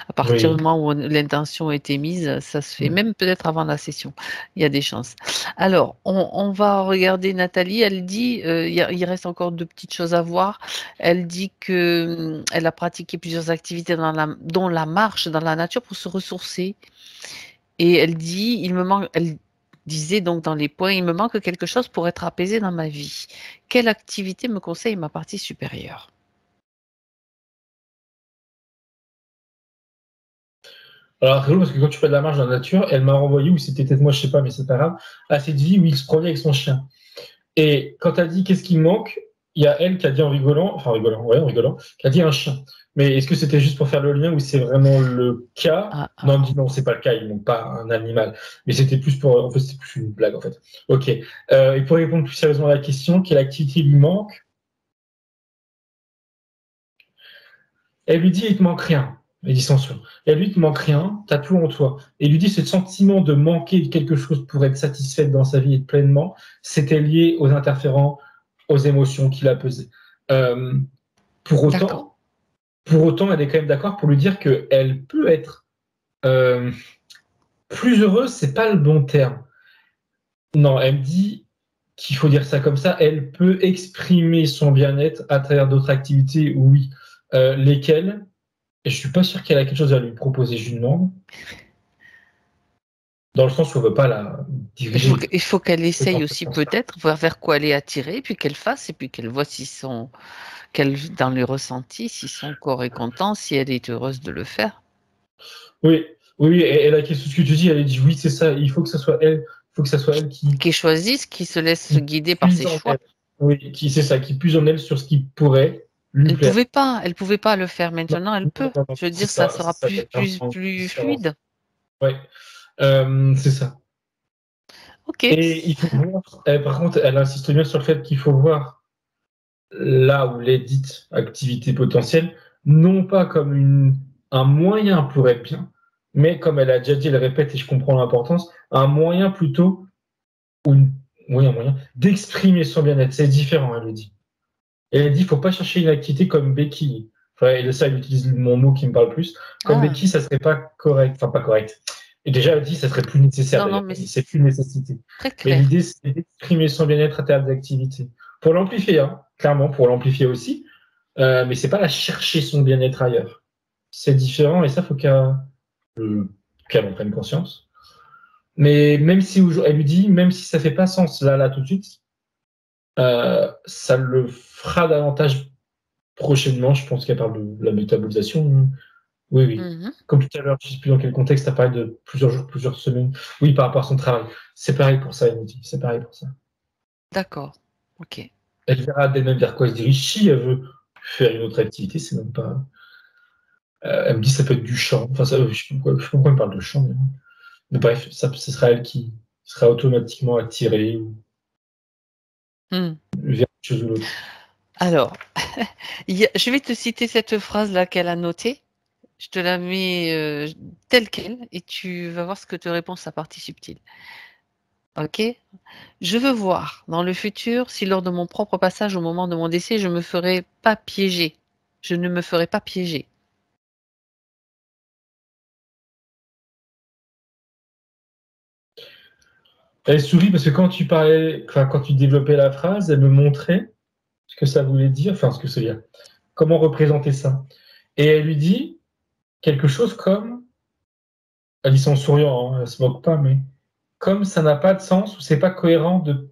À partir Oui. du moment où l'intention a été mise, ça se fait, même peut-être avant la session. Il y a des chances. Alors, on va regarder Nathalie. Elle dit, il reste encore 2 petites choses à voir. Elle dit que, elle a pratiqué plusieurs activités dont la marche dans la nature pour se ressourcer. Et elle dit, elle disait donc dans les points, il me manque quelque chose pour être apaisée dans ma vie. Quelle activité me conseille ma partie supérieure? Alors, c'est rigolo parce que quand tu fais de la marche dans la nature, elle m'a renvoyé, ou c'était peut-être moi, je sais pas, mais c'est pas grave, à cette vie où il se promenait avec son chien. Et quand tu as dit qu'est-ce qui me manque, il y a elle qui a dit en rigolant, enfin ouais, en rigolant, qui a dit un chien. Mais est-ce que c'était juste pour faire le lien ou c'est vraiment le cas? Ah, Non, ah. elle me dit non, c'est pas le cas, il manque pas un animal. Mais c'était plus pour, en fait, c'était plus une blague en fait. Ok. Et pour répondre plus sérieusement à la question, quelle activité lui manque? Elle lui dit il te manque rien. Elle dit sans sûr. Elle lui dit il te manque rien, t'as tout en toi. Et il lui dit ce sentiment de manquer de quelque chose pour être satisfaite dans sa vie et pleinement, c'était lié aux interférents, aux émotions qui la pesaient. Euh, pour D'accord. autant, pour autant, elle est quand même d'accord pour lui dire qu'elle peut être euh, plus heureuse, c'est pas le bon terme. Non, elle me dit qu'il faut dire ça comme ça. Elle peut exprimer son bien-être à travers d'autres activités, oui. Lesquelles? Et je suis pas sûr qu'elle a quelque chose à lui proposer, je lui demande. Dans le sens où on veut pas la diriger. Il faut qu'elle C'est dans essaye ce aussi sens-là. peut-être, voir vers quoi elle est attirée, puis qu'elle fasse, et puis qu'elle voit dans les ressentis, si son corps est content, si elle est heureuse de le faire. Oui, oui, et la question, ce que tu dis, elle dit oui, c'est ça. Il faut que ça soit elle. Il faut que ça soit elle Qui choisisse, qui se laisse qui guider par puise ses en choix. elle. Oui, c'est ça, qui puise en elle sur ce qui pourrait lui plaire. Elle pouvait pas le faire Non, maintenant, elle non, peut. non, non, Je veux dire, ça sera c'est ça, plus différence. fluide. Ouais, c'est ça. Ok. Et il faut voir, par contre, elle insiste bien sur le fait qu'il faut voir là où les dites activités potentielles, non pas comme un moyen pour être bien, mais comme elle a déjà dit, elle répète et je comprends l'importance, un moyen plutôt, ou oui, un moyen d'exprimer son bien-être. C'est différent, elle le dit. Et elle dit, il ne faut pas chercher une activité comme béquille. Enfin, et de ça, elle utilise mon mot qui me parle plus. Comme Ah, béquille, ça serait pas correct. Enfin, pas correct. Et déjà, elle dit, ça serait plus nécessaire non, non, d'ailleurs. mais C'est plus une nécessité. très Mais clair. l'idée, c'est d'exprimer son bien-être à travers des activités. Pour l'amplifier, hein, clairement, pour l'amplifier aussi. Mais c'est pas la chercher son bien-être ailleurs. C'est différent et ça, faut qu'elle en prenne conscience. Mais même si elle lui dit, même si ça fait pas sens là tout de suite, ça le fera davantage prochainement. Je pense qu'elle parle de la métabolisation. Oui, oui. Mhm. Comme tout à l'heure, je ne sais plus dans quel contexte, elle parlé de plusieurs jours, plusieurs semaines. Oui, par rapport à son travail. C'est pareil pour ça, elle me dit. C'est pareil pour ça. D'accord. Ok. Elle verra d'elle-même vers quoi elle se dirige. Si elle veut faire une autre activité, c'est même pas. Elle me dit ça peut être du chant. Enfin, ça, je sais pas pourquoi elle me parle de chant. Mais bref, ce sera elle qui sera automatiquement attirée Hmm. vers une chose ou l'autre. Alors, je vais te citer cette phrase-là qu'elle a notée. Je te la mets telle quelle et tu vas voir ce que te répond sa partie subtile. Ok? Je veux voir dans le futur si lors de mon propre passage au moment de mon décès, je me ferai pas piéger. Je ne me ferai pas piéger. Elle sourit parce que quand tu parlais, enfin, quand tu développais la phrase, elle me montrait ce que ça voulait dire, enfin, ce que c'est dire, comment représenter ça. Et elle lui dit quelque chose comme, elle dit ça en souriant, hein, elle se moque pas, mais comme ça n'a pas de sens ou c'est pas cohérent de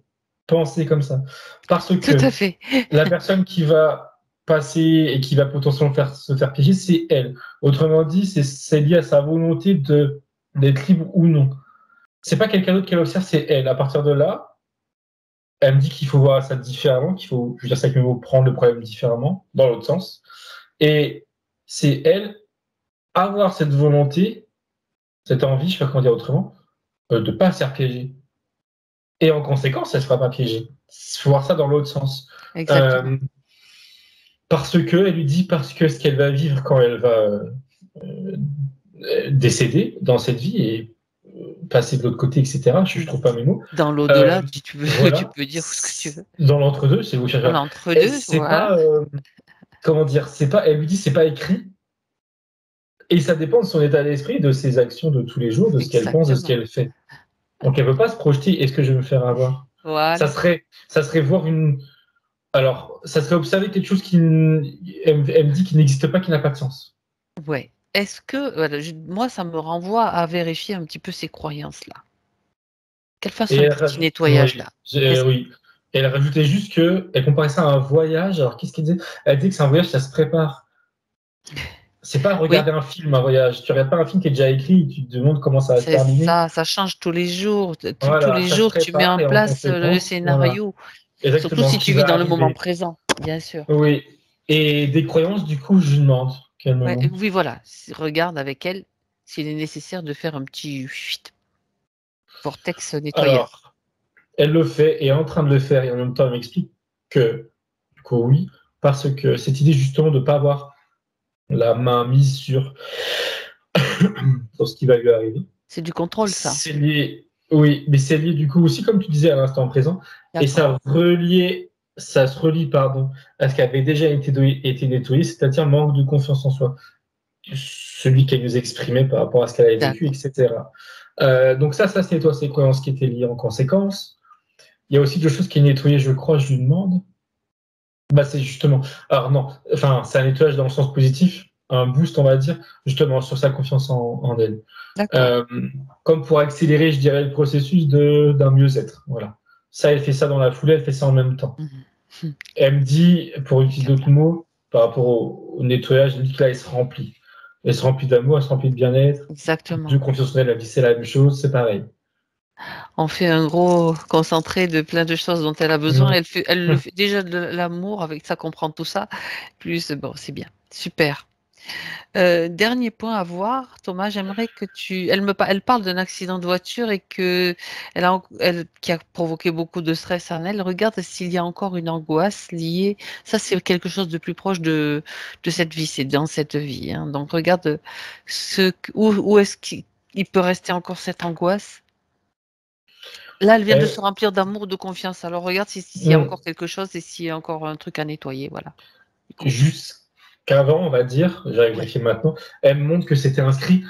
penser comme ça. Parce Tout à que fait. la personne qui va passer et qui va potentiellement se faire piéger, c'est elle. Autrement dit, c'est lié à sa volonté d'être libre ou non. C'est pas quelqu'un d'autre qui l'observe, c'est elle. À partir de là, elle me dit qu'il faut voir ça différemment, qu'il faut, je veux dire ça avec mes mots, prendre le problème différemment, dans l'autre sens. Et c'est elle, avoir cette volonté, cette envie, je sais pas comment dire autrement, de ne pas se faire piéger. Et en conséquence, elle ne se fera pas piéger. Il faut voir ça dans l'autre sens. Exactement. Euh, parce que, elle lui dit, parce que ce qu'elle va vivre quand elle va décéder dans cette vie et passer de l'autre côté, etc. Je ne trouve pas mes mots. Dans Euh, l'au-delà, tu peux, tu voilà. peux dire ce que tu veux. Dans l'entre-deux, c'est vous Dans cherchez. l'entre-deux, C'est voilà. pas, comment dire, c'est pas, elle lui dit, c'est pas écrit. Et ça dépend de son état d'esprit, de ses actions de tous les jours, de ce qu'elle pense, de ce Exactement. qu'elle fait. Donc elle ne peut pas se projeter, est-ce que je vais me faire avoir? Voilà. Ça serait voir une. Alors, ça serait observer quelque chose qui. Elle me dit qu'il n'existe pas, qui n'a pas de sens. Ouais. Est-ce que, voilà, moi, ça me renvoie à vérifier un petit peu ces croyances-là. Qu'elle fasse Et un elle petit rajoute. nettoyage Oui, là. Qu'est-ce- oui. Et elle rajoutait juste que. Elle comparait ça à un voyage. Alors, qu'est-ce qu'elle disait? Elle dit que c'est un voyage, ça se prépare. C'est pas Oui, regarder un film, un voyage. Tu regardes pas un film qui est déjà écrit, et tu te demandes comment ça va se c'est terminer. ça, ça change tous les jours. Tous Voilà, les ça se jours, tu mets prépare en et en place le conséquence, voilà. scénario. Surtout Exactement, si ce qui tu vis va dans le moment arriver. présent, bien sûr. Oui. Et des croyances, du coup, je lui demande qu'elle me Ouais, montre. oui, voilà. Regarde avec elle s'il est nécessaire de faire un petit vortex nettoyage. Alors, elle le fait et est en train de le faire et en même temps elle m'explique que, du coup, oui, parce que cette idée justement de ne pas avoir la main mise sur ce qui va lui arriver, C'est du contrôle, ça. c'est lié, oui, mais c'est lié du coup aussi, comme tu disais à l'instant présent, et D'accord. ça se relie, pardon, à ce qui avait déjà été nettoyé, c'est-à-dire manque de confiance en soi, celui qu'elle nous exprimait par rapport à ce qu'elle avait vécu, D'accord. etc. Donc ça se nettoie ses croyances qui étaient liées en conséquence. Il y a aussi deux choses qui est nettoyées, je crois, je lui demande. Bah, c'est justement. Alors, non, enfin, c'est un nettoyage dans le sens positif, un boost, on va dire, justement, sur sa confiance en elle. D'accord. Euh, comme pour accélérer, je dirais, le processus d'un mieux-être. Voilà. Ça, elle fait ça dans la foulée, elle fait ça en même temps. Mhm. Elle me dit, pour utiliser d'autres Impeccable. mots, par rapport au nettoyage, elle me dit que là, elle se remplit. Elle se remplit d'amour, elle se remplit de bien-être, de Exactement. confiance en elle. Elle dit, c'est la même chose, c'est pareil. On fait un gros concentré de plein de choses dont elle a besoin. Mm. Elle le fait déjà de l'amour, avec ça comprend tout ça. Plus, bon, c'est bien. Super. Dernier point à voir, Thomas, j'aimerais que tu. Elle parle d'un accident de voiture et que qui a provoqué beaucoup de stress en elle. Regarde s'il y a encore une angoisse liée. Ça, c'est quelque chose de plus proche de cette vie. C'est dans cette vie, hein. Donc, regarde où est-ce qu'il peut rester encore cette angoisse. Là, elle vient de se Elle- remplir d'amour, de confiance. Alors, regarde s'il y a mm. encore quelque chose et s'il y a encore un truc à nettoyer. Voilà. Écoute. Jusqu'avant, on va dire, j'avais Oui. vérifié maintenant, elle me montre que c'était inscrit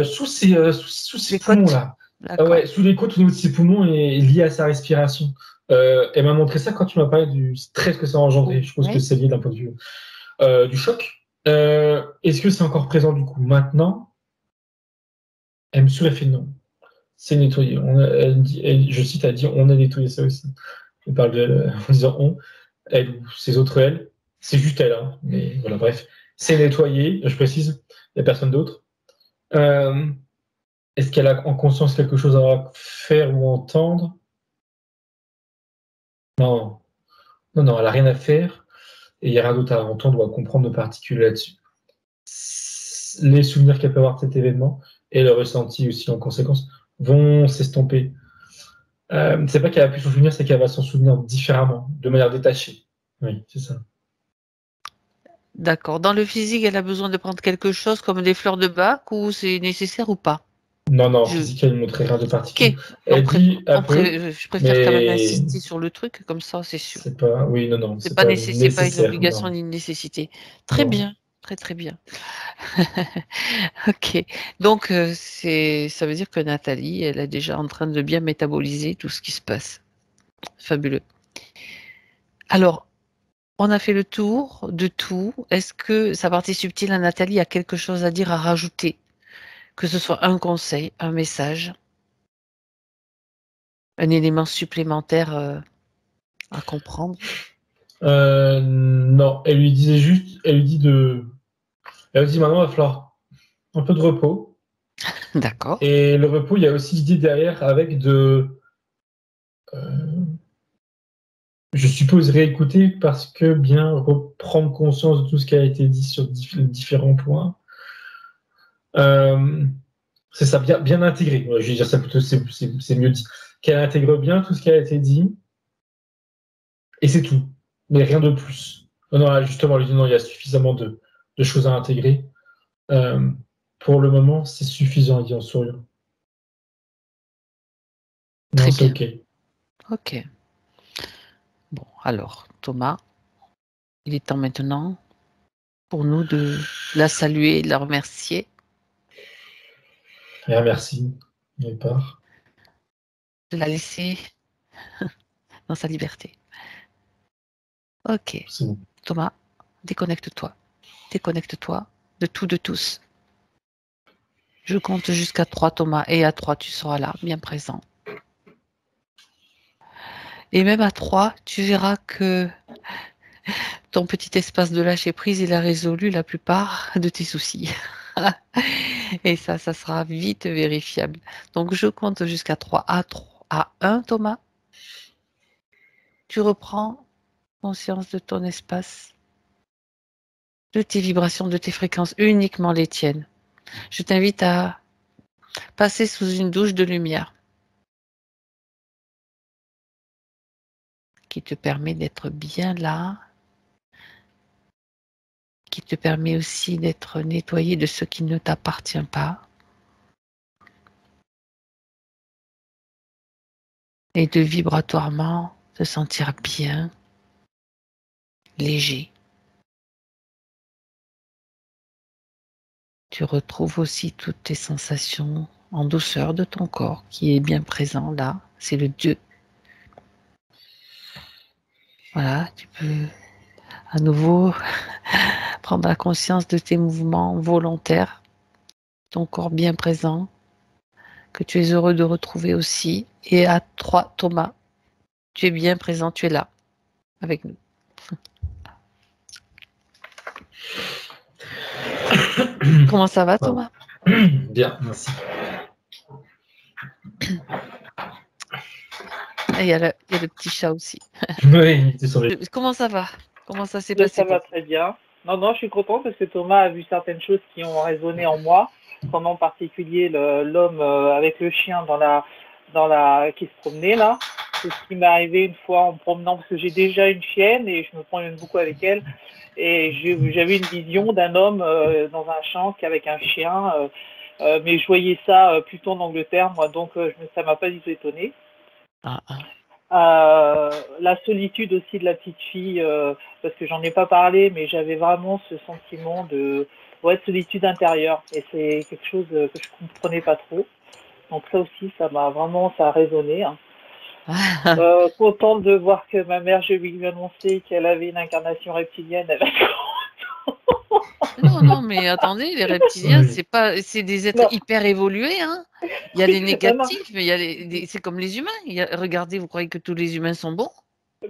sous ses Les poumons, côtes. là. Ah D'accord. ouais, sous les côtes, au niveau de ses poumons et lié à sa respiration. Elle m'a montré ça quand tu m'as parlé du stress que ça a engendré. Je pense que Oui. c'est lié d'un point de vue du choc. Est-ce que c'est encore présent du coup maintenant? Elle me sourit, elle fait non. C'est nettoyé. Je cite, elle dit on a nettoyé ça aussi. On parle d'elle en disant on, elle ou ses autres elles. C'est juste elle, hein. Mais voilà, bref. C'est nettoyé, je précise, il n'y a personne d'autre. Euh, Est-ce qu'elle a en conscience quelque chose à faire ou entendre? Non, non, non, elle n'a rien à faire et il n'y a rien d'autre à entendre ou à comprendre de particulier là-dessus. Les souvenirs qu'elle peut avoir de cet événement et le ressenti aussi en conséquence vont s'estomper. C'est pas qu'elle a pu s'en souvenir, c'est qu'elle va s'en souvenir différemment, de manière détachée. Oui, c'est ça. D'accord. Dans le physique, elle a besoin de prendre quelque chose comme des fleurs de bac ou c'est nécessaire ou pas? Non, Je- physique, elle ne montrait rien de particulier. Ok. Elle dit un peu, Je préfère quand même mais insister sur le truc, comme ça, c'est sûr. c'est pas. Oui, non, C'est c'est pas pas c'est pas une nécessaire. obligation Non, ni une nécessité. Très non. bien, très bien. Ok. Donc ça veut dire que Nathalie, elle est déjà en train de bien métaboliser tout ce qui se passe. Fabuleux. Alors, on a fait le tour de tout. Est-ce que sa partie subtile à Nathalie a quelque chose à dire, à rajouter? Que ce soit un conseil, un message, un élément supplémentaire à comprendre? Non, elle lui disait juste, elle lui dit maintenant, il va falloir un peu de repos. D'accord. Et le repos, il y a aussi l'idée derrière avec euh, je suppose réécouter parce que bien reprendre conscience de tout ce qui a été dit sur différents points. Euh, c'est ça, bien intégré. Ouais, je vais dire ça plutôt, c'est mieux dit. Qu'elle intègre bien tout ce qui a été dit, et c'est tout. Mais rien de plus. Non, non, justement, elle lui dit non, il y a suffisamment de choses à intégrer. Euh, pour le moment, c'est suffisant, elle dit en souriant. Très Non, c'est bien. OK. Ok. Bon, alors, Thomas, il est temps maintenant pour nous de la saluer, de la remercier, Et merci. Elle part. de la laisser dans sa liberté. Ok. C'est bon. Thomas, déconnecte-toi. Déconnecte-toi de tout, de tous. Je compte jusqu'à 3, Thomas, et à 3, tu seras là, bien présent. Et même à 3, tu verras que ton petit espace de lâcher prise, il a résolu la plupart de tes soucis. Et ça sera vite vérifiable. Donc, je compte jusqu'à 3. À 1, Thomas, tu reprends conscience de ton espace, de tes vibrations, de tes fréquences, uniquement les tiennes. Je t'invite à passer sous une douche de lumière qui te permet d'être bien là, qui te permet aussi d'être nettoyé de ce qui ne t'appartient pas et de vibratoirement te sentir bien, léger. Tu retrouves aussi toutes tes sensations en douceur de ton corps qui est bien présent là. C'est le Dieu. Voilà, tu peux à nouveau prendre la conscience de tes mouvements volontaires, ton corps bien présent, que tu es heureux de retrouver aussi. Et à 3, Thomas, tu es bien présent, tu es là avec nous. Comment ça va, Thomas? Bien, merci. Il y a le petit chat aussi. Oui, il était sur les... Comment ça va? Comment ça s'est Ça passé va pour très bien. Non, je suis content parce que Thomas a vu certaines choses qui ont résonné en moi, comme en particulier l'homme avec le chien qui se promenait là. C'est ce qui m'est arrivé une fois en me promenant parce que j'ai déjà une chienne et je me promène beaucoup avec elle. Et j'avais une vision d'un homme dans un champ avec un chien, mais je voyais ça plutôt en Angleterre, moi, donc ça m'a pas du tout étonné. La solitude aussi de la petite fille, parce que j'en ai pas parlé, mais j'avais vraiment ce sentiment de solitude intérieure, et c'est quelque chose que je comprenais pas trop. Donc ça aussi, ça a résonné. Hein. Contente de voir que ma mère, je lui ai annoncé qu'elle avait une incarnation reptilienne. Elle a Non, mais attendez, les reptiliens, c'est des êtres hyper évolués, hein. Il y a les négatifs, mais il y a c'est comme les humains. Regardez, vous croyez que tous les humains sont bons?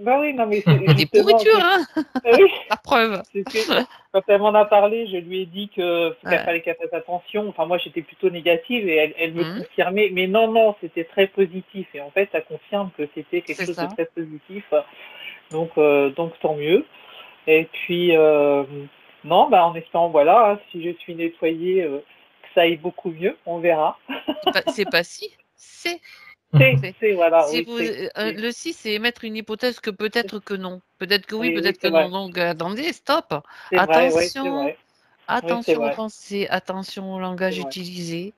Bah oui, non, mais Il y a des pourritures, hein. Oui. La preuve. Quand elle m'en a parlé, je lui ai dit qu'elle fallait qu'elle fasse attention. Enfin, moi, j'étais plutôt négative et elle me confirmait. Mais non, c'était très positif. Et en fait, ça confirme que c'était quelque chose de très positif. Donc tant mieux. Et puis, non, en espérant, voilà, hein, si je suis nettoyée, que ça aille beaucoup mieux, on verra. C'est pas si, c'est. Voilà. Le si, c'est émettre une hypothèse que peut-être que non. Peut-être que oui, peut-être que vrai. non. Donc, attendez, stop. Attention Attention aux pensées, attention au langage utilisé.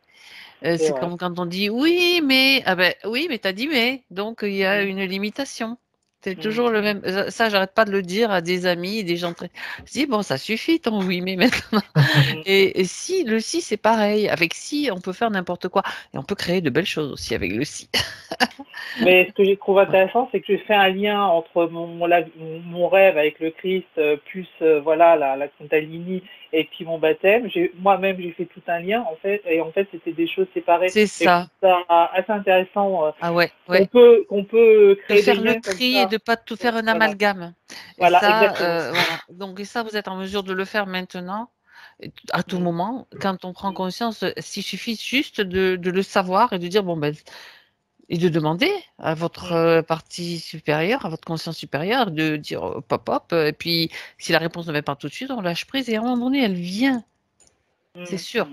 C'est vrai. comme quand on dit oui, mais ah ben oui, mais t'as dit mais, donc il y a une limitation. C'est toujours le même. Ça, j'arrête pas de le dire à des amis, des gens très. Je dis bon, ça suffit ton oui, mais maintenant. Et si le si, c'est pareil. Avec si, on peut faire n'importe quoi et on peut créer de belles choses aussi avec le si. Mais ce que je trouve intéressant, c'est que je fais un lien entre mon rêve avec le Christ, plus voilà la Kundalini et puis mon baptême. Moi-même, j'ai fait tout un lien en fait, et en fait, c'était des choses séparées. C'est Et je trouve ça. ça assez intéressant Ah ouais, qu'on ouais. peut De créer des faire le liens comme tri et ça. de pas tout faire un Voilà, amalgame. Et voilà, ça, exactement. voilà. Donc et ça, vous êtes en mesure de le faire maintenant, à tout moment, quand on prend conscience. S'il suffit juste de le savoir et de dire bon ben et de demander à votre partie supérieure, à votre conscience supérieure, de dire pop pop. Et puis si la réponse ne vient pas tout de suite, on lâche prise et à un moment donné, elle vient. C'est sûr.